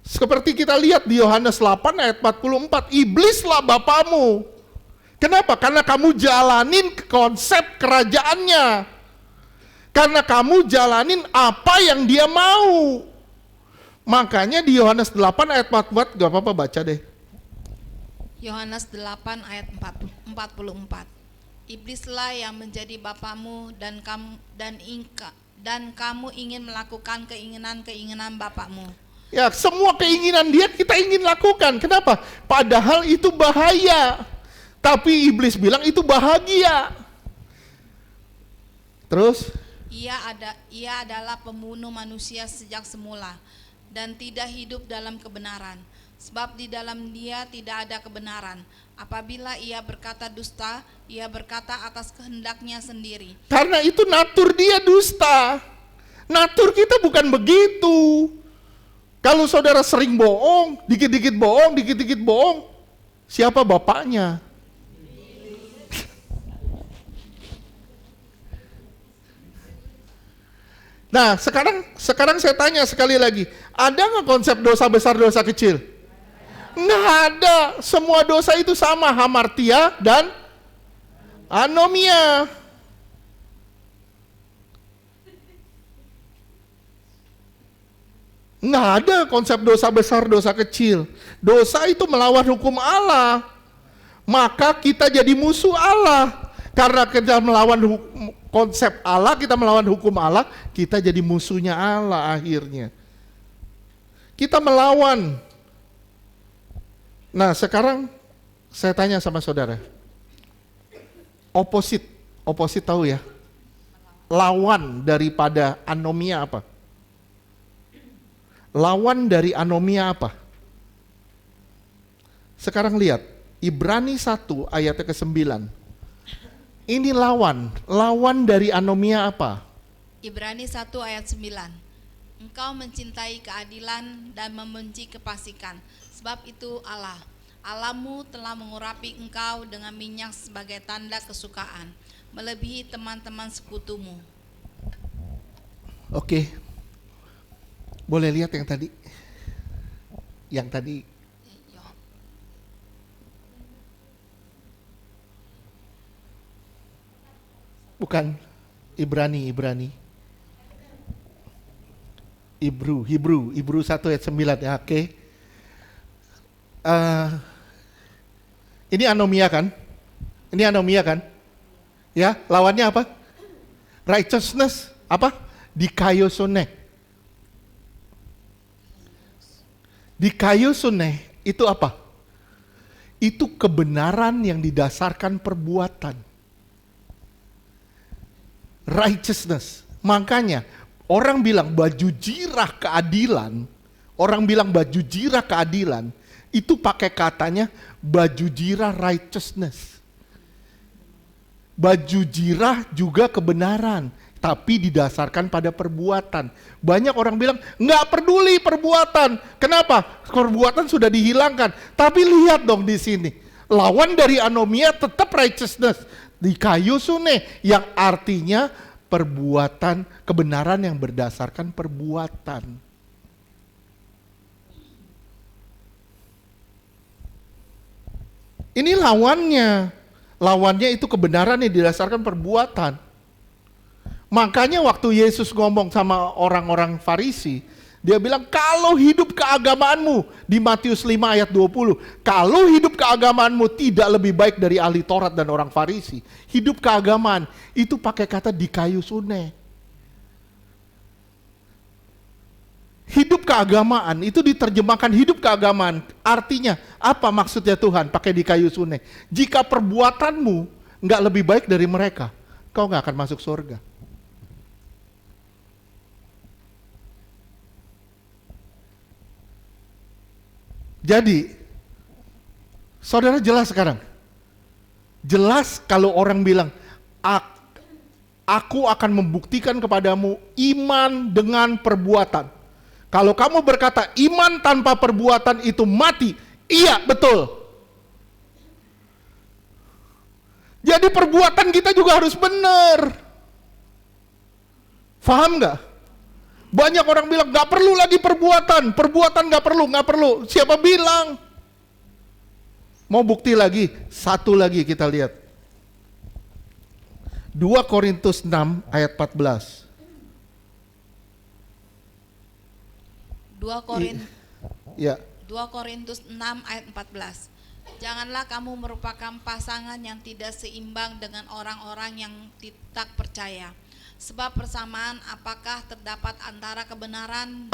Seperti kita lihat di Yohanes 8 ayat 44, iblislah bapamu. Kenapa? Karena kamu jalanin konsep kerajaannya. Karena kamu jalanin apa yang dia mau. Makanya di Yohanes 8 ayat 44, gak apa-apa baca deh. Yohanes 8 ayat 44. Iblislah yang menjadi bapamu dan kamu ingin melakukan keinginan bapamu. Ya, semua keinginan dia kita ingin lakukan. Kenapa? Padahal itu bahaya. Tapi iblis bilang itu bahagia. Terus? Ia adalah pembunuh manusia sejak semula dan tidak hidup dalam kebenaran. Sebab di dalam dia tidak ada kebenaran. Apabila ia berkata dusta, ia berkata atas kehendaknya sendiri. Karena itu natur dia dusta. Natur kita bukan begitu. Kalau saudara sering bohong, dikit-dikit bohong, siapa bapaknya? Nah, sekarang saya tanya sekali lagi, ada nggak konsep dosa besar, dosa kecil? Nggak ada. Semua dosa itu sama, hamartia dan anomia. Nggak ada konsep dosa besar, dosa kecil. Dosa itu melawan hukum Allah. Maka kita jadi musuh Allah. Karena kita melawan konsep Allah, kita melawan hukum Allah, kita jadi musuhnya Allah akhirnya. Kita melawan. Nah sekarang saya tanya sama saudara. Oposit tahu ya? Lawan daripada anomia apa? Lawan dari anomia apa? Sekarang lihat, Ibrani 1 ayatnya ke-9. Ini lawan dari anomia apa? Ibrani 1 ayat 9. Engkau mencintai keadilan dan membenci kefasikan, sebab itu Allahmu telah mengurapi engkau dengan minyak sebagai tanda kesukaan, melebihi teman-teman sekutumu. Oke. Boleh lihat yang tadi? Yang tadi. Bukan Ibrani. Hebrew 1 ayat 9 ya, oke. Ini anomia kan? Ya, lawannya apa? Righteousness, apa? Dikaiosune. Dikaiosune itu apa? Itu kebenaran yang didasarkan perbuatan. Righteousness. Makanya orang bilang baju jirah keadilan, itu pakai katanya baju jirah righteousness. Baju jirah juga kebenaran, tapi didasarkan pada perbuatan. Banyak orang bilang nggak peduli perbuatan. Kenapa? Perbuatan sudah dihilangkan. Tapi lihat dong di sini, lawan dari anomia tetap righteousness. Dikaiosune, yang artinya perbuatan, kebenaran yang berdasarkan perbuatan. Ini lawannya itu kebenaran yang didasarkan perbuatan. Makanya waktu Yesus ngomong sama orang-orang Farisi, dia bilang kalau hidup keagamaanmu, di Matius 5 ayat 20, kalau hidup keagamaanmu tidak lebih baik dari ahli Taurat dan orang Farisi, hidup keagamaan itu pakai kata dikaiosune. Hidup keagamaan itu diterjemahkan hidup keagamaan. Artinya apa maksudnya Tuhan pakai dikaiosune? Jika perbuatanmu nggak lebih baik dari mereka, kau nggak akan masuk surga. Jadi, saudara jelas sekarang. Jelas kalau orang bilang, aku akan membuktikan kepadamu iman dengan perbuatan. Kalau kamu berkata iman tanpa perbuatan itu mati, iya betul. Jadi perbuatan kita juga harus benar. Paham nggak? Banyak orang bilang nggak perlu lagi perbuatan nggak perlu. Siapa bilang? Mau bukti lagi? Satu lagi kita lihat. 2 Korintus 6 ayat 14. 2 Korintus 6 ayat 14. Janganlah kamu merupakan pasangan yang tidak seimbang dengan orang-orang yang tidak percaya. Sebab persamaan apakah terdapat antara kebenaran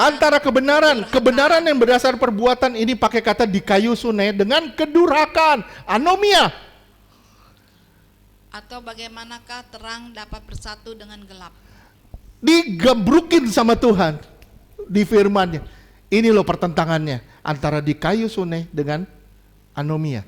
kebenaran yang berdasar perbuatan ini pakai kata dikaiosune dengan kedurhakaan, anomia. Atau bagaimanakah terang dapat bersatu dengan gelap? Digebrukin sama Tuhan di firman-Nya. Ini loh pertentangannya antara dikaiosune dengan anomia.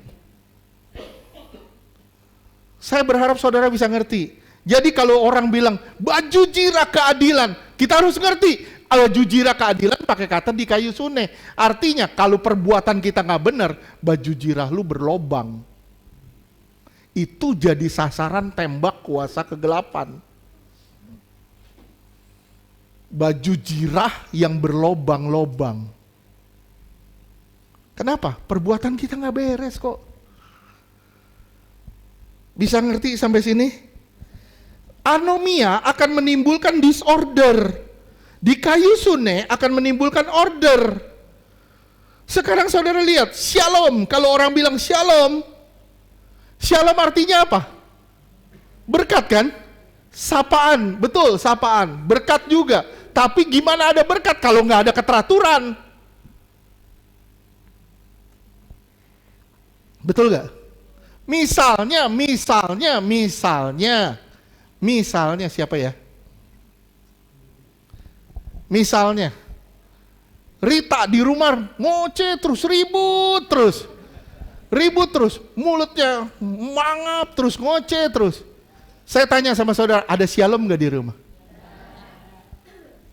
Saya berharap saudara bisa ngerti. Jadi kalau orang bilang baju jirah keadilan, kita harus ngerti baju jirah keadilan pakai kata dikaiosune. Artinya kalau perbuatan kita nggak benar, baju jirah lu berlobang. Itu jadi sasaran tembak kuasa kegelapan. Baju jirah yang berlobang-lobang. Kenapa? Perbuatan kita nggak beres kok. Bisa ngerti sampai sini? Anomia akan menimbulkan disorder. Di kayu sune akan menimbulkan order. Sekarang saudara lihat, shalom. Kalau orang bilang shalom, shalom artinya apa? Berkat kan? Sapaan, betul, sapaan. Berkat juga. Tapi gimana ada berkat kalau nggak ada keteraturan? Betul nggak? Misalnya siapa ya? Misalnya, Rita di rumah ngoceh terus, ribut terus, mulutnya mangap terus, ngoceh terus. Saya tanya sama saudara, ada shalom nggak di rumah?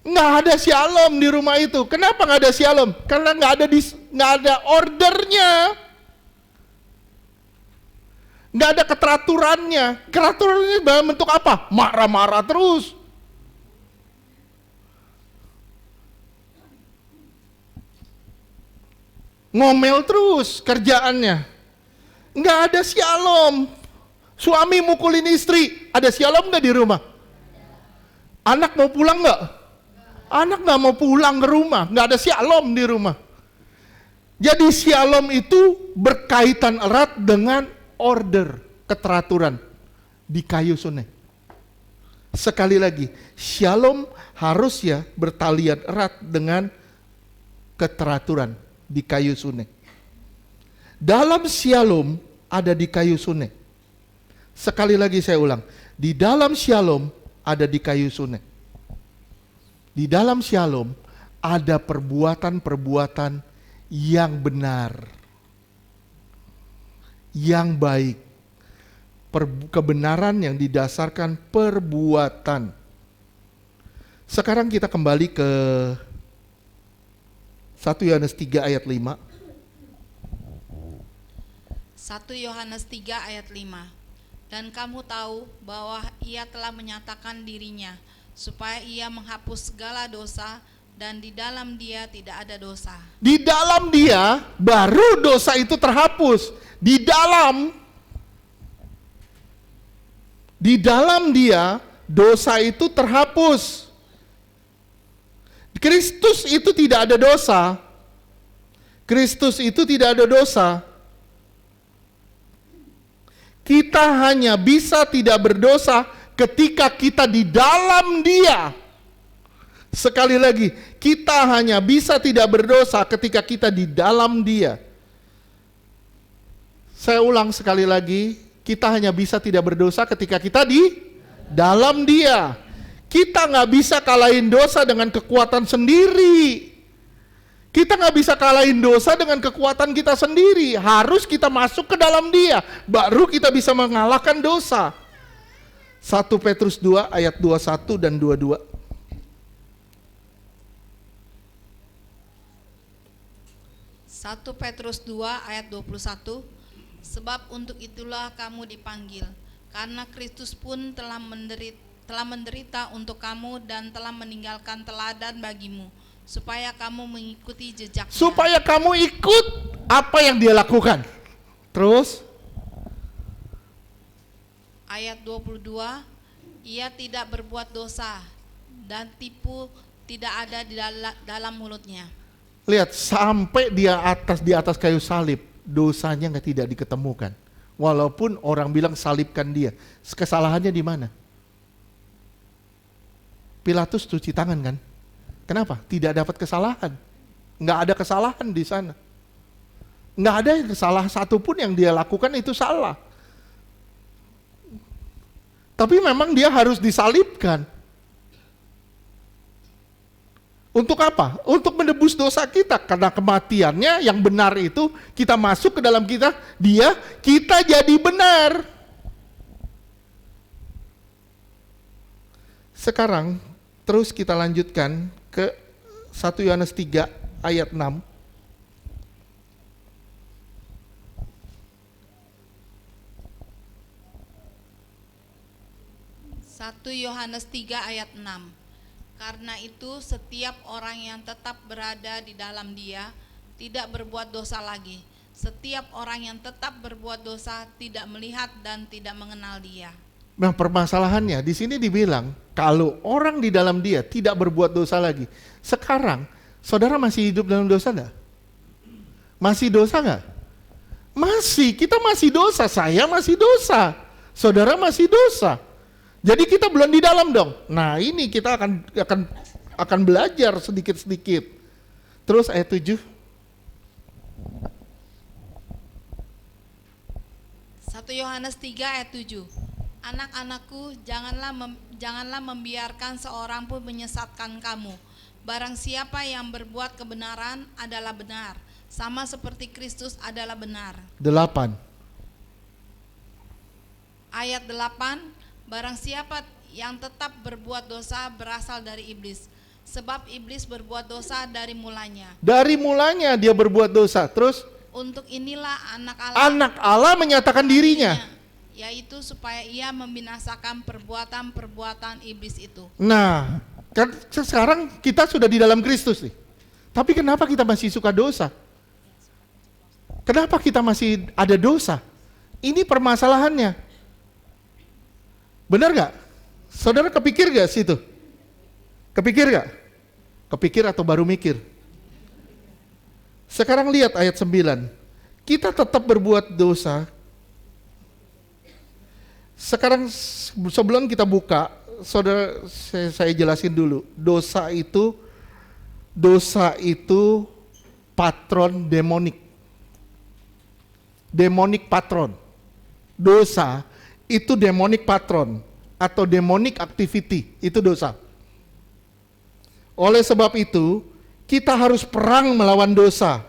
Nggak ada shalom di rumah itu. Kenapa nggak ada shalom? Karena nggak ada ordernya, nggak ada keteraturannya. Keteraturannya dalam bentuk apa? Marah-marah terus. Ngomel terus kerjaannya. Nggak ada shalom. Suami mukulin istri, ada shalom nggak di rumah? Anak mau pulang nggak? Anak nggak mau pulang ke rumah, nggak ada shalom di rumah. Jadi shalom itu berkaitan erat dengan order, keteraturan di kayu sune. Sekali lagi, shalom harus ya bertalian erat dengan keteraturan di kayu sune. Dalam shalom ada di kayu sune. Sekali lagi saya ulang, di dalam shalom ada di kayu sune. Di dalam shalom ada perbuatan-perbuatan yang benar, yang baik, kebenaran yang didasarkan perbuatan. Sekarang kita kembali ke 1 Yohanes 3 ayat 5. 1 Yohanes 3 ayat 5. Dan kamu tahu bahwa ia telah menyatakan dirinya, supaya ia menghapus segala dosa, dan di dalam dia tidak ada dosa. Di dalam dia baru dosa itu terhapus. Di dalam dia dosa itu terhapus. Kristus itu tidak ada dosa. Kristus itu tidak ada dosa. Kita hanya bisa tidak berdosa ketika kita di dalam dia. Sekali lagi, kita hanya bisa tidak berdosa ketika kita di dalam dia. Saya ulang sekali lagi, kita hanya bisa tidak berdosa ketika kita di dalam dia. Kita nggak bisa kalahin dosa dengan kekuatan sendiri. Kita nggak bisa kalahin dosa dengan kekuatan kita sendiri. Harus kita masuk ke dalam dia, baru kita bisa mengalahkan dosa. 1 Petrus 2 ayat 21 dan 22. 1 Petrus 2 ayat 21. Sebab untuk itulah kamu dipanggil, karena Kristus pun telah menderita untuk kamu dan telah meninggalkan teladan bagimu, supaya kamu mengikuti jejaknya. Supaya kamu ikut apa yang dia lakukan. Terus ayat 22, ia tidak berbuat dosa dan tipu tidak ada di dalam mulutnya. lihat, sampai di atas kayu salib, dosanya tidak diketemukan. Walaupun orang bilang salibkan dia, kesalahannya di mana? Pilatus cuci tangan kan? Kenapa? Tidak dapat kesalahan. Nggak ada kesalahan di sana. Nggak ada kesalahan satupun yang dia lakukan itu salah. Tapi memang dia harus disalibkan. Untuk apa? Untuk menebus dosa kita. Karena kematiannya yang benar itu, kita masuk ke dalam kita jadi benar. Sekarang, terus kita lanjutkan ke 1 Yohanes 3 ayat 6. Satu Yohanes 3 ayat 6. Karena itu setiap orang yang tetap berada di dalam dia tidak berbuat dosa lagi. Setiap orang yang tetap berbuat dosa tidak melihat dan tidak mengenal dia. Nah, permasalahannya di sini dibilang kalau orang di dalam dia tidak berbuat dosa lagi. Sekarang saudara masih hidup dalam dosa enggak? Masih dosa enggak? Masih, kita masih dosa, saya masih dosa, saudara masih dosa. Jadi kita belum di dalam dong. Nah, ini kita akan belajar sedikit-sedikit. Terus ayat 7. 1 Yohanes 3 ayat 7. Anak-anakku, janganlah membiarkan seorang pun menyesatkan kamu. Barang siapa yang berbuat kebenaran adalah benar, sama seperti Kristus adalah benar. 8. Ayat 8, barang siapa yang tetap berbuat dosa berasal dari iblis, sebab iblis berbuat dosa dari mulanya. Dari mulanya dia berbuat dosa. Terus Untuk inilah anak Allah menyatakan dirinya. Yaitu supaya ia membinasakan perbuatan-perbuatan iblis itu. Nah, kan sekarang kita sudah di dalam Kristus nih. Tapi kenapa kita masih suka dosa? Kenapa kita masih ada dosa? Ini permasalahannya. Benar gak? Saudara kepikir gak situ? Kepikir gak? Kepikir atau baru mikir? Sekarang lihat ayat 9. Kita tetap berbuat dosa. Sekarang sebelum kita buka, saudara, saya jelasin dulu. Dosa itu patron demonik. Demonik patron. Dosa itu demonik patron atau demonic activity, itu dosa. Oleh sebab itu, kita harus perang melawan dosa.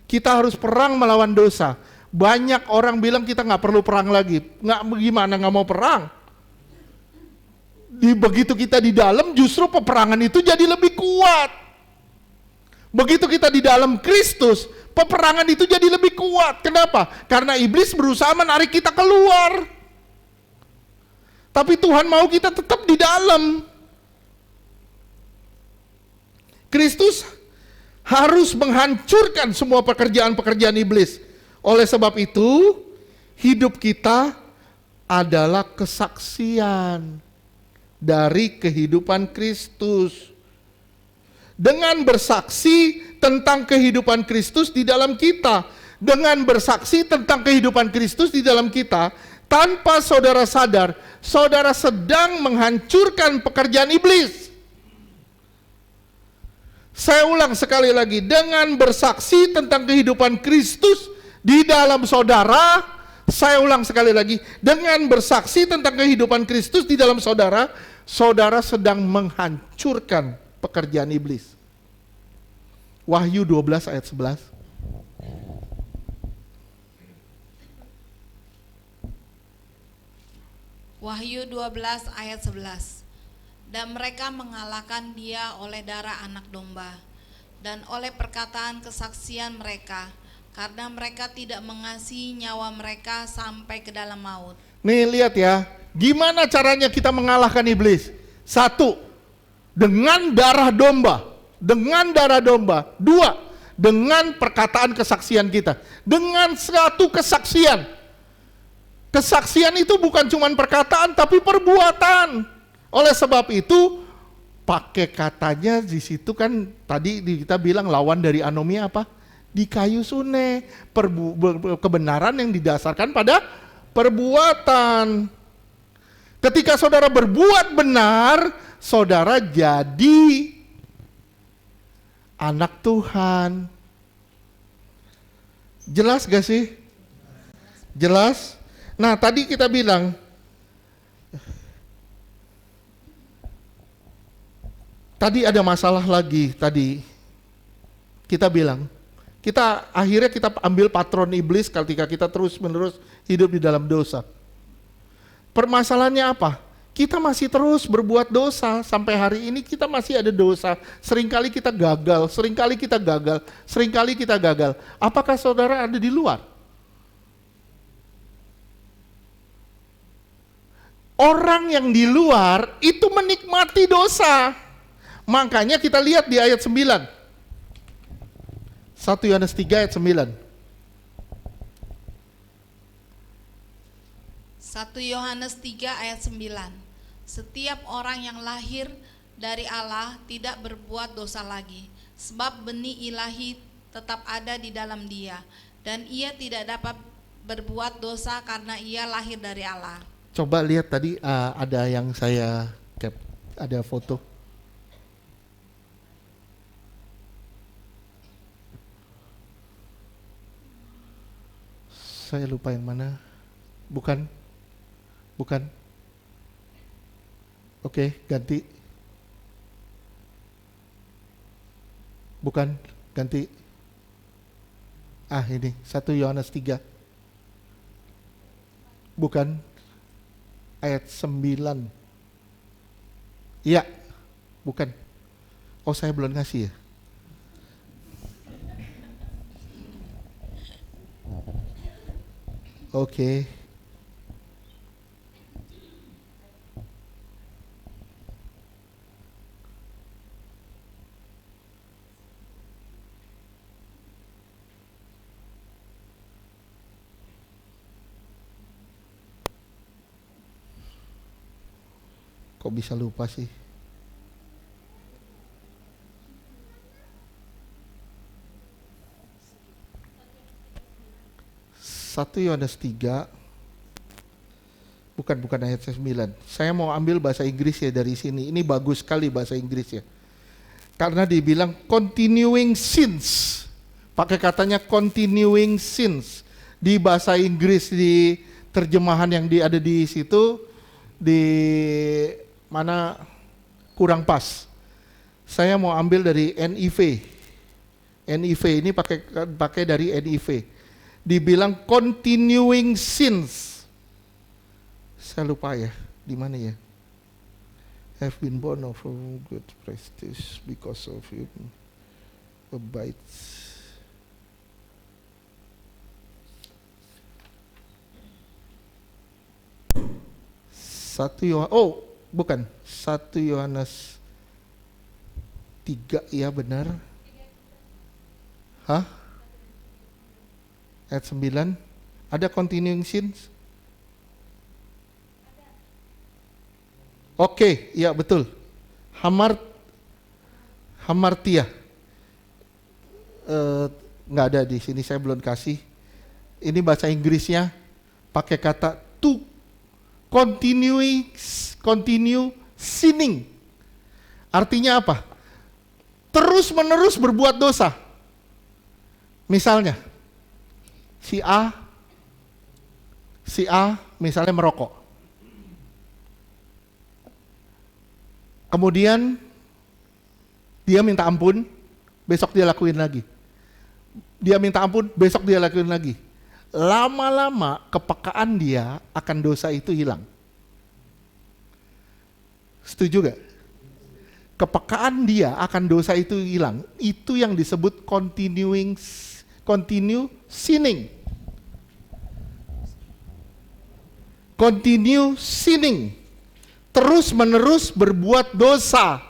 Kita harus perang melawan dosa. Banyak orang bilang kita nggak perlu perang lagi. Nggak mau perang. Begitu kita di dalam, justru peperangan itu jadi lebih kuat. Begitu kita di dalam Kristus, peperangan itu jadi lebih kuat. Kenapa? Karena iblis berusaha menarik kita keluar. Tapi Tuhan mau kita tetap di dalam. Kristus harus menghancurkan semua pekerjaan-pekerjaan iblis. Oleh sebab itu, hidup kita adalah kesaksian dari kehidupan Kristus. Dengan bersaksi tentang kehidupan Kristus di dalam kita, dengan bersaksi tentang kehidupan Kristus di dalam kita, tanpa saudara sadar, saudara sedang menghancurkan pekerjaan iblis. Saya ulang sekali lagi, dengan bersaksi tentang kehidupan Kristus di dalam saudara, saya ulang sekali lagi, dengan bersaksi tentang kehidupan Kristus di dalam saudara, saudara sedang menghancurkan pekerjaan iblis. Wahyu 12 ayat 11. Wahyu 12 ayat 11. Dan mereka mengalahkan dia oleh darah anak domba dan oleh perkataan kesaksian mereka, karena mereka tidak mengasihi nyawa mereka sampai ke dalam maut. Nih lihat ya, gimana caranya kita mengalahkan iblis? 1, dengan darah domba. Dengan darah domba. 2, dengan perkataan kesaksian kita. Dengan suatu kesaksian. Kesaksian itu bukan cuma perkataan tapi perbuatan. Oleh sebab itu, pakai katanya di situ kan tadi kita bilang lawan dari anomia apa? Di kayu sune, kebenaran yang didasarkan pada perbuatan. Ketika saudara berbuat benar, saudara jadi anak Tuhan. Jelas gak sih? Jelas? Nah, tadi kita bilang tadi ada masalah lagi. Tadi kita bilang kita akhirnya kita ambil patron iblis ketika kita terus-menerus hidup di dalam dosa. Permasalahannya apa? Kita masih terus berbuat dosa. Sampai hari ini kita masih ada dosa. Seringkali kita gagal, seringkali kita gagal. Apakah saudara ada di luar? Orang yang di luar itu menikmati dosa. Makanya kita lihat di ayat 9. 1 Yohanes 3 ayat 9. 1 1 Yohanes 3 ayat 9. Setiap orang yang lahir dari Allah tidak berbuat dosa lagi, sebab benih ilahi tetap ada di dalam dia, dan ia tidak dapat berbuat dosa karena ia lahir dari Allah. Coba lihat tadi ada yang saya cap, ada foto. Saya lupa yang mana. Bukan. Oke, ganti. Bukan, ganti. Ini 1 Yohanes 3. Bukan. Ayat 9. Iya. Bukan. Oh, saya belum ngasih ya. Oke. Kok bisa lupa sih? Satu Yohanes 3. Bukan ayat 9. Saya mau ambil bahasa Inggris ya dari sini. Ini bagus sekali bahasa Inggris ya. Karena dibilang continuing sins. Pakai katanya continuing sins. Di bahasa Inggris di terjemahan yang ada di situ di mana kurang pas. Saya mau ambil dari NIV. NIV ini pakai dari NIV. Dibilang continuing sins. Saya lupa ya, di mana ya? Have been born of good prestige because of him abides. Bukan. 1 Yohanes 3 ya benar. Hah? Ayat 9. Ada continuing sins? Oke, ya betul. Hamartia. Nggak ada di sini, saya belum kasih. Ini bahasa Inggrisnya pakai kata to continue sinning. Artinya apa? Terus menerus berbuat dosa. Misalnya, si A misalnya merokok. Kemudian dia minta ampun, besok dia lakuin lagi. Dia minta ampun, besok dia lakuin lagi. Lama-lama kepekaan dia akan dosa itu hilang. Setuju gak? Kepekaan dia akan dosa itu hilang. Itu yang disebut continue sinning. Continue sinning. Terus menerus berbuat dosa.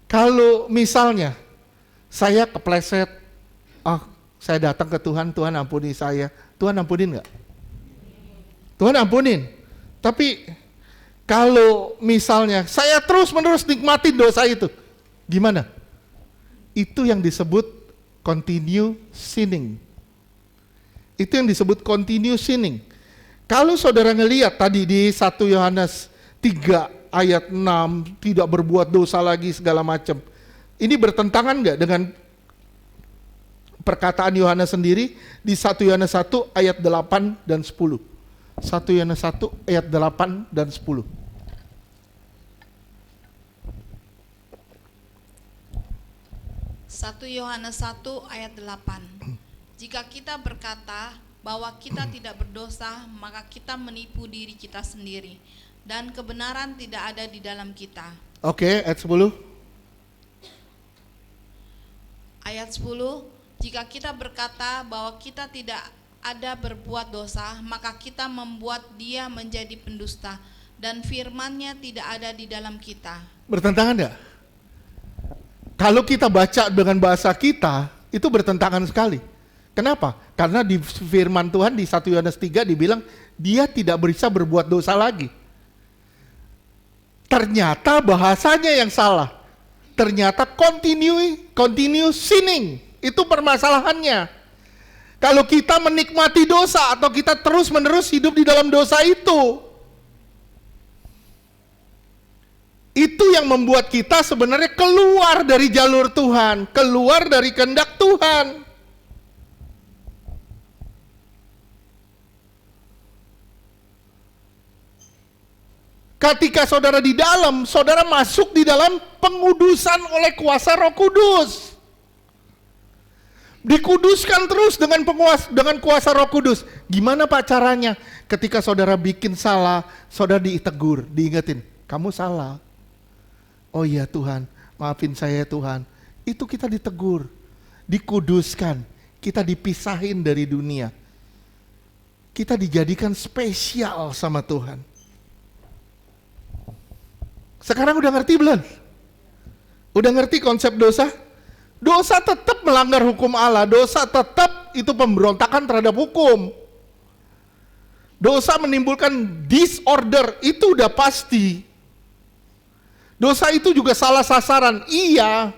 Kalau misalnya saya kepleset, saya datang ke Tuhan, Tuhan ampuni saya. Tuhan ampunin nggak? Tuhan ampunin. Tapi kalau misalnya saya terus menerus nikmatin dosa itu, gimana? Itu yang disebut continue sinning. Itu yang disebut continue sinning. Kalau saudara ngelihat tadi di 1 Yohanes 3 ayat 6, tidak berbuat dosa lagi segala macam. Ini bertentangan nggak dengan perkataan Yohanes sendiri di 1 Yohanes 1 ayat 8 dan 10. 1 Yohanes 1 ayat 8 dan 10. Satu Yohanes 1 ayat 8. Jika kita berkata bahwa kita tidak berdosa, maka kita menipu diri kita sendiri, dan kebenaran tidak ada di dalam kita. Oke, ayat 10. Ayat 10, jika kita berkata bahwa kita tidak ada berbuat dosa, maka kita membuat dia menjadi pendusta, dan firman-Nya tidak ada di dalam kita. Bertentangan enggak? Kalau kita baca dengan bahasa kita, itu bertentangan sekali. Kenapa? Karena di firman Tuhan di 1 Yohanes 3 dibilang, dia tidak bisa berbuat dosa lagi. Ternyata bahasanya yang salah. Ternyata continue sinning. Itu permasalahannya. Kalau kita menikmati dosa atau kita terus-menerus hidup di dalam dosa itu yang membuat kita sebenarnya keluar dari jalur Tuhan, keluar dari kehendak Tuhan. Ketika saudara di dalam, saudara masuk di dalam pengudusan oleh kuasa Roh Kudus. Dikuduskan terus dengan kuasa Roh Kudus. Gimana Pak caranya? Ketika saudara bikin salah, saudara ditegur, diingetin, kamu salah. Oh iya Tuhan, maafin saya Tuhan. Itu kita ditegur, dikuduskan, kita dipisahin dari dunia. Kita dijadikan spesial sama Tuhan. Sekarang udah ngerti belum? Udah ngerti konsep dosa? Dosa tetap melanggar hukum Allah. Dosa tetap itu pemberontakan terhadap hukum. Dosa menimbulkan disorder, itu udah pasti. Dosa itu juga salah sasaran. Iya,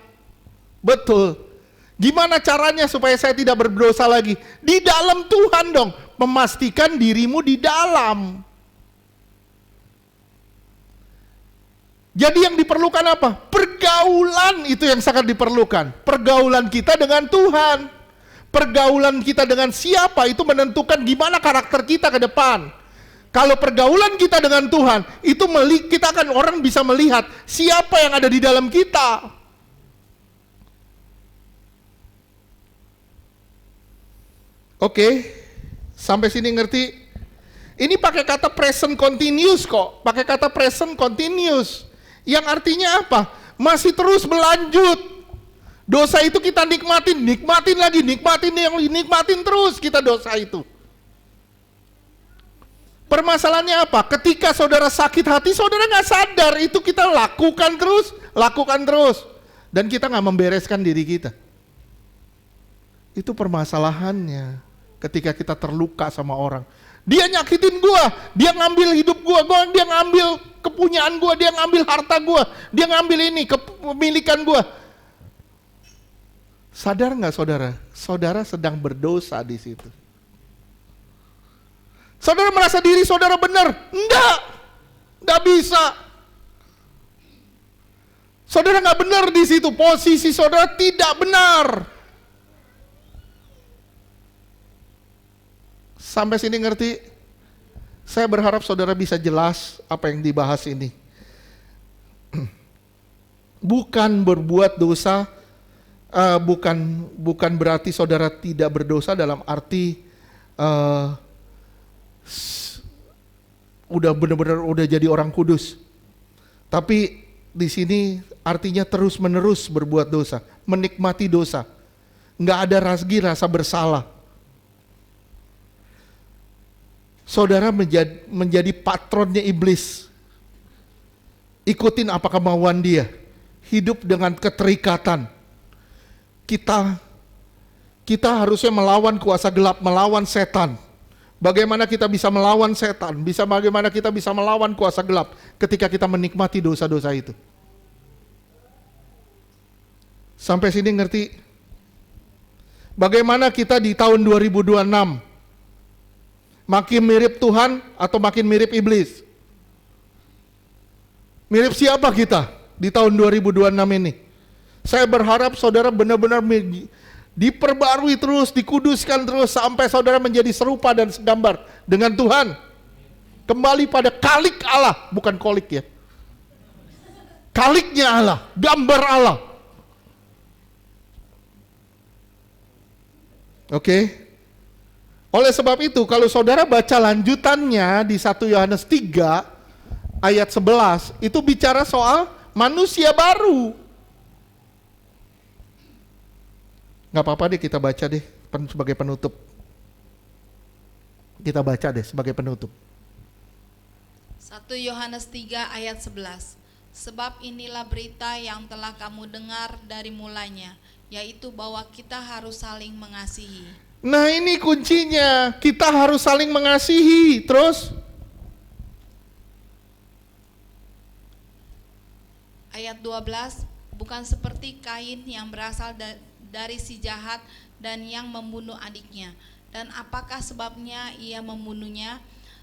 betul. Gimana caranya supaya saya tidak berdosa lagi? Di dalam Tuhan dong. Memastikan dirimu di dalam. Jadi yang diperlukan apa? Pergaulan itu yang sangat diperlukan. Pergaulan kita dengan Tuhan. Pergaulan kita dengan siapa itu menentukan gimana karakter kita ke depan. Kalau pergaulan kita dengan Tuhan, itu kita akan orang bisa melihat siapa yang ada di dalam kita. Oke, sampai sini ngerti? Ini pakai kata present continuous kok, pakai kata present continuous. Yang artinya apa? Masih terus berlanjut. Dosa itu kita nikmatin lagi, nikmatin terus kita dosa itu. Permasalahannya apa? Ketika saudara sakit hati, saudara nggak sadar, itu kita lakukan terus, dan kita nggak membereskan diri kita. Itu permasalahannya. Ketika kita terluka sama orang, dia nyakitin gua, dia ngambil hidup gua, dia ngambil kepunyaan gua, dia ngambil harta gua, dia ngambil ini kepemilikan gua. Sadar nggak saudara? Saudara sedang berdosa di situ. Saudara merasa diri saudara benar? Enggak bisa. Saudara nggak benar di situ, posisi saudara tidak benar. Sampai sini ngerti? Saya berharap saudara bisa jelas apa yang dibahas ini. Bukan berbuat dosa, bukan berarti saudara tidak berdosa dalam arti udah benar-benar udah jadi orang kudus. Tapi di sini artinya terus-menerus berbuat dosa, menikmati dosa. Nggak ada rasa bersalah. Saudara menjadi patronnya iblis. Ikutin apa kemauan dia. Hidup dengan keterikatan. Kita harusnya melawan kuasa gelap, melawan setan. Bagaimana kita bisa melawan setan? Bagaimana kita bisa melawan kuasa gelap ketika kita menikmati dosa-dosa itu? Sampai sini ngerti? Bagaimana kita di tahun 2026? Makin mirip Tuhan atau makin mirip iblis? Mirip siapa kita di tahun 2026 ini? Saya berharap saudara benar-benar diperbarui terus, dikuduskan terus sampai saudara menjadi serupa dan segambar dengan Tuhan. Kembali pada kalik Allah, bukan kolik ya. Kaliknya Allah, gambar Allah. Oke. Oleh sebab itu, kalau saudara baca lanjutannya di 1 Yohanes 3 ayat 11, itu bicara soal manusia baru. Nggak apa-apa deh, kita baca deh sebagai penutup. Kita baca deh sebagai penutup. 1 Yohanes 3 ayat 11. Sebab inilah berita yang telah kamu dengar dari mulanya, yaitu bahwa kita harus saling mengasihi. Nah ini kuncinya, kita harus saling mengasihi. Terus Ayat 12, bukan seperti Kain yang berasal dari si jahat dan yang membunuh adiknya. Dan apakah sebabnya ia membunuhnya?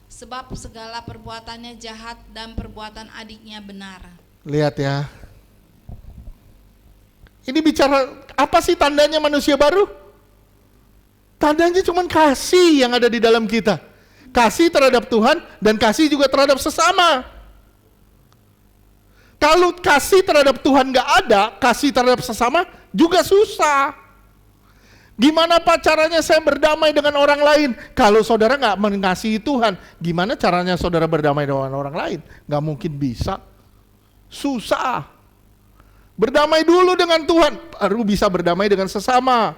Sebab segala perbuatannya jahat dan perbuatan adiknya benar. lihat ya. Ini bicara apa sih tandanya manusia baru? Tandanya cuma kasih yang ada di dalam kita. Kasih terhadap Tuhan dan kasih juga terhadap sesama. Kalau kasih terhadap Tuhan gak ada, kasih terhadap sesama juga susah. Gimana Pak caranya saya berdamai dengan orang lain? Kalau saudara gak mengasihi Tuhan, gimana caranya saudara berdamai dengan orang lain? Gak mungkin bisa. Susah. Berdamai dulu dengan Tuhan, baru bisa berdamai dengan sesama.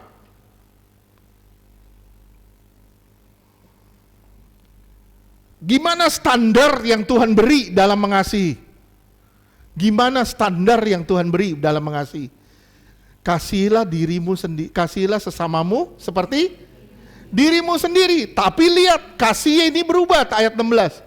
Gimana standar yang Tuhan beri dalam mengasihi? Gimana standar yang Tuhan beri dalam mengasihi? Kasihilah dirimu sendiri, kasihilah sesamamu seperti dirimu sendiri. Tapi lihat, kasih ini berubah, ayat 16.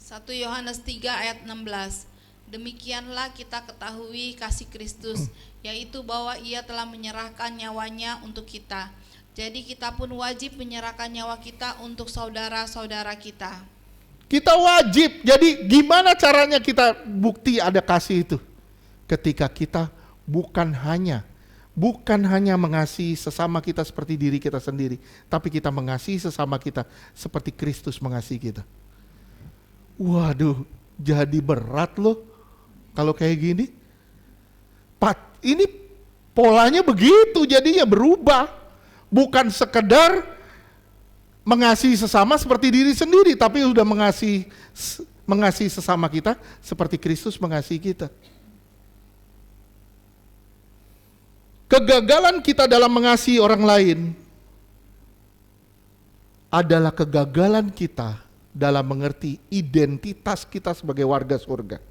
1 Yohanes 3 ayat 16. Demikianlah kita ketahui kasih Kristus, yaitu bahwa ia telah menyerahkan nyawanya untuk kita. Jadi kita pun wajib menyerahkan nyawa kita untuk saudara-saudara kita. Kita wajib. Jadi gimana caranya kita bukti ada kasih itu? Ketika kita bukan hanya mengasihi sesama kita seperti diri kita sendiri, tapi kita mengasihi sesama kita seperti Kristus mengasihi kita. Waduh, jadi berat loh kalau kayak gini. Ini polanya begitu, jadinya berubah. Bukan sekedar mengasihi sesama seperti diri sendiri, tapi sudah mengasihi sesama kita seperti Kristus mengasihi kita. Kegagalan kita dalam mengasihi orang lain adalah kegagalan kita dalam mengerti identitas kita sebagai warga surga.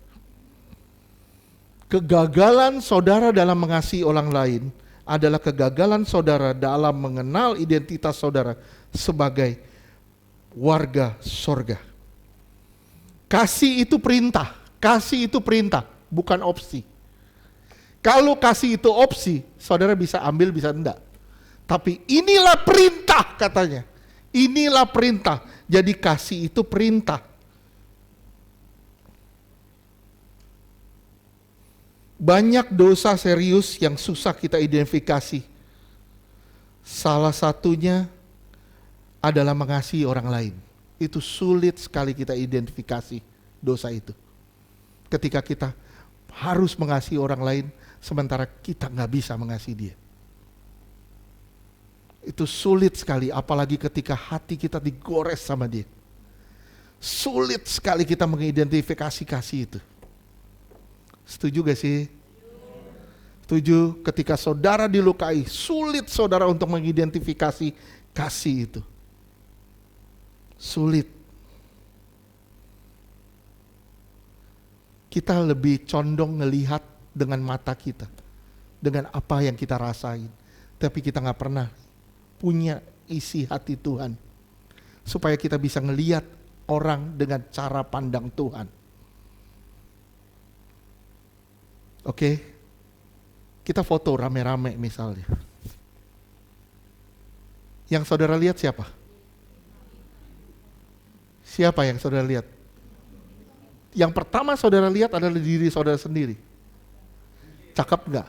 Kegagalan saudara dalam mengasihi orang lain adalah kegagalan saudara dalam mengenal identitas saudara sebagai warga surga. Kasih itu perintah, bukan opsi. Kalau kasih itu opsi, saudara bisa ambil, bisa enggak. Tapi inilah perintah katanya. Inilah perintah. Jadi kasih itu perintah. Banyak dosa serius yang susah kita identifikasi. Salah satunya adalah mengasihi orang lain. Itu sulit sekali kita identifikasi dosa itu. Ketika kita harus mengasihi orang lain, sementara kita nggak bisa mengasihi dia. Itu sulit sekali, apalagi ketika hati kita digores sama dia. Sulit sekali kita mengidentifikasi kasih itu. Setuju gak sih? Setuju, ketika saudara dilukai, sulit saudara untuk mengidentifikasi kasih itu. Sulit. Kita lebih condong ngelihat dengan mata kita, dengan apa yang kita rasain. Tapi kita gak pernah punya isi hati Tuhan, supaya kita bisa ngelihat orang dengan cara pandang Tuhan. Oke, kita foto rame-rame misalnya. Yang saudara lihat siapa? Siapa yang saudara lihat? Yang pertama saudara lihat adalah diri saudara sendiri. Cakep nggak?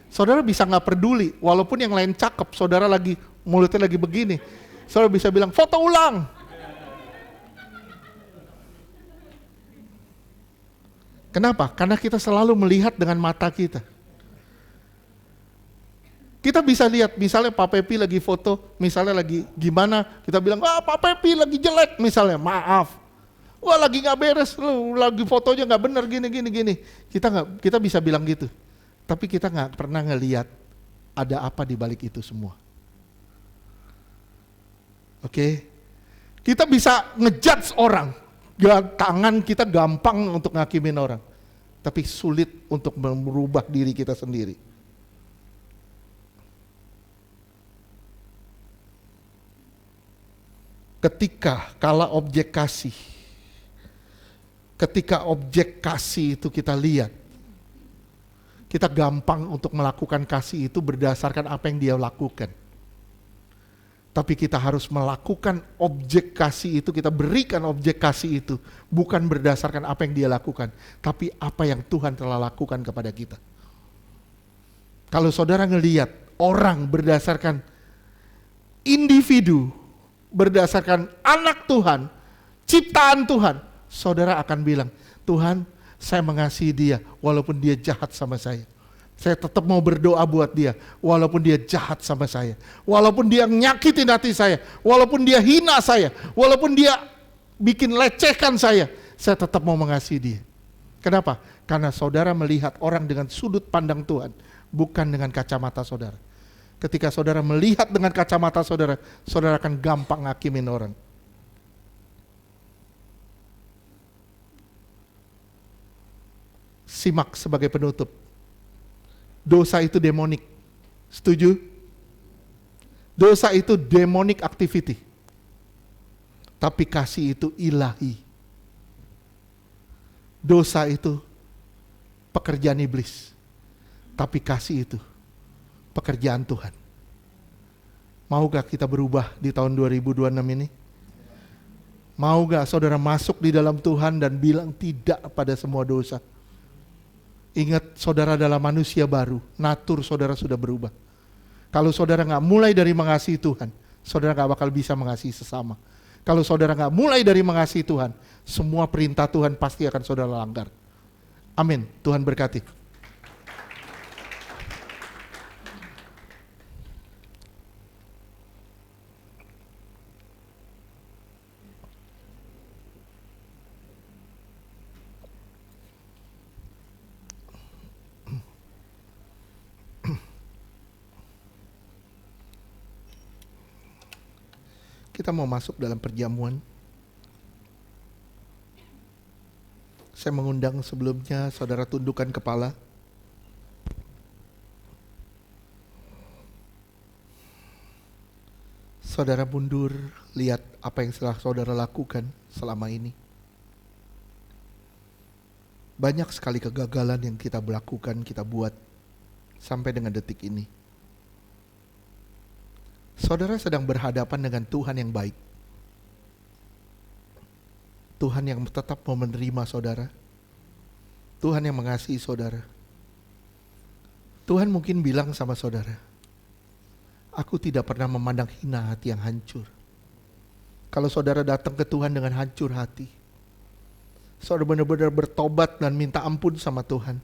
Saudara bisa nggak peduli, walaupun yang lain cakep, saudara lagi mulutnya lagi begini, saudara bisa bilang foto ulang. Kenapa? Karena kita selalu melihat dengan mata kita. Kita bisa lihat, misalnya Pak Pepi lagi foto, misalnya lagi gimana, kita bilang, Pak Pepi lagi jelek, misalnya, maaf. Wah lagi gak beres, lu lagi fotonya gak bener, gini. Kita bisa bilang gitu. Tapi kita gak pernah ngelihat ada apa di balik itu semua. Oke? Kita bisa ngejudge orang. Tangan kita gampang untuk ngakimin orang, tapi sulit untuk merubah diri kita sendiri. Kala objek kasih, ketika objek kasih itu kita lihat, kita gampang untuk melakukan kasih itu berdasarkan apa yang dia lakukan. Tapi kita harus melakukan objek kasih itu, kita berikan objek kasih itu bukan berdasarkan apa yang dia lakukan, tapi apa yang Tuhan telah lakukan kepada kita. Kalau saudara ngelihat orang berdasarkan individu, berdasarkan anak Tuhan, ciptaan Tuhan, saudara akan bilang, Tuhan, saya mengasihi dia walaupun dia jahat sama saya. Saya tetap mau berdoa buat dia walaupun dia jahat sama saya, walaupun dia nyakitin hati saya, walaupun dia hina saya, walaupun dia bikin lecehkan saya tetap mau mengasihi dia. Kenapa? Karena saudara melihat orang dengan sudut pandang Tuhan, bukan dengan kacamata saudara. Ketika saudara melihat dengan kacamata saudara, saudara akan gampang ngakimin orang. Simak sebagai penutup. Dosa itu demonik. Setuju? Dosa itu demonic activity. Tapi kasih itu ilahi. Dosa itu pekerjaan iblis. Tapi kasih itu pekerjaan Tuhan. Maukah kita berubah di tahun 2026 ini? Mau gak saudara masuk di dalam Tuhan dan bilang tidak pada semua dosa? Ingat, saudara adalah manusia baru, natur saudara sudah berubah. Kalau saudara gak mulai dari mengasihi Tuhan, saudara gak bakal bisa mengasihi sesama. Kalau saudara gak mulai dari mengasihi Tuhan, semua perintah Tuhan pasti akan saudara langgar. Amin, Tuhan berkati. Kita mau masuk dalam perjamuan. Saya mengundang sebelumnya saudara tundukkan kepala. Saudara mundur, lihat apa yang telah saudara lakukan selama ini. Banyak sekali kegagalan yang kita lakukan, kita buat sampai dengan detik ini. Saudara sedang berhadapan dengan Tuhan yang baik. Tuhan yang tetap mau menerima saudara. Tuhan yang mengasihi saudara. Tuhan mungkin bilang sama saudara, aku tidak pernah memandang hina hati yang hancur. Kalau saudara datang ke Tuhan dengan hancur hati, saudara benar-benar bertobat dan minta ampun sama Tuhan,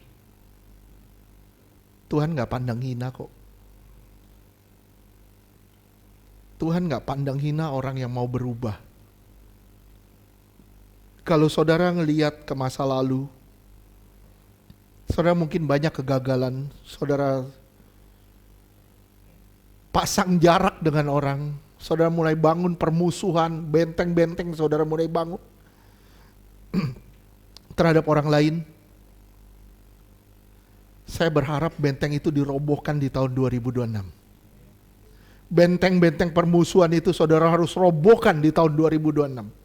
Tuhan gak pandang hina kok. Tuhan gak pandang hina orang yang mau berubah. Kalau saudara ngelihat ke masa lalu, saudara mungkin banyak kegagalan, saudara pasang jarak dengan orang, saudara mulai bangun permusuhan, benteng-benteng saudara mulai bangun terhadap orang lain. Saya berharap benteng itu dirobohkan di tahun 2026. Benteng-benteng permusuhan itu saudara harus robohkan di tahun 2026.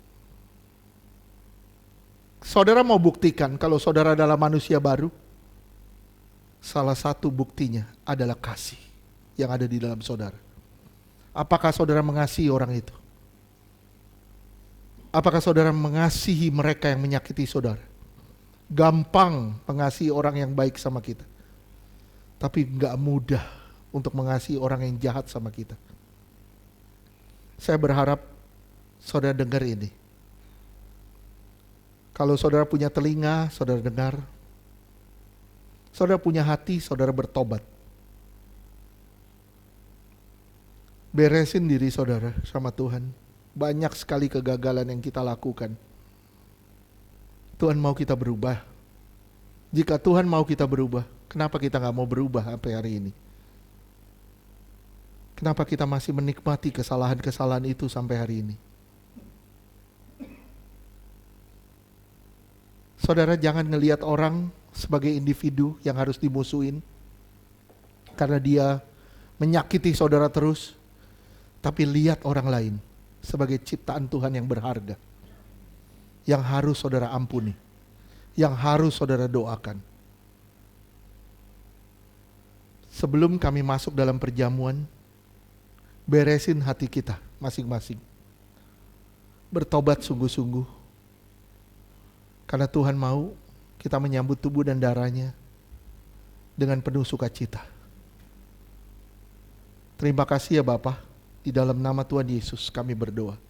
Saudara mau buktikan kalau saudara adalah manusia baru? Salah satu buktinya adalah kasih yang ada di dalam saudara. Apakah saudara mengasihi orang itu? Apakah saudara mengasihi mereka yang menyakiti saudara? Gampang mengasihi orang yang baik sama kita, tapi gak mudah untuk mengasihi orang yang jahat sama kita. Saya berharap saudara dengar ini. Kalau saudara punya telinga, saudara dengar. Saudara punya hati, saudara bertobat. Beresin diri saudara sama Tuhan. Banyak sekali kegagalan yang kita lakukan. Tuhan mau kita berubah. Jika Tuhan mau kita berubah, kenapa kita gak mau berubah sampai hari ini? Kenapa kita masih menikmati kesalahan-kesalahan itu sampai hari ini? Saudara jangan ngelihat orang sebagai individu yang harus dimusuhin karena dia menyakiti saudara terus. Tapi lihat orang lain sebagai ciptaan Tuhan yang berharga, yang harus saudara ampuni, yang harus saudara doakan. Sebelum kami masuk dalam perjamuan, beresin hati kita masing-masing. Bertobat sungguh-sungguh. Karena Tuhan mau kita menyambut tubuh dan darahnya dengan penuh sukacita. Terima kasih ya Bapa. Di dalam nama Tuhan Yesus kami berdoa.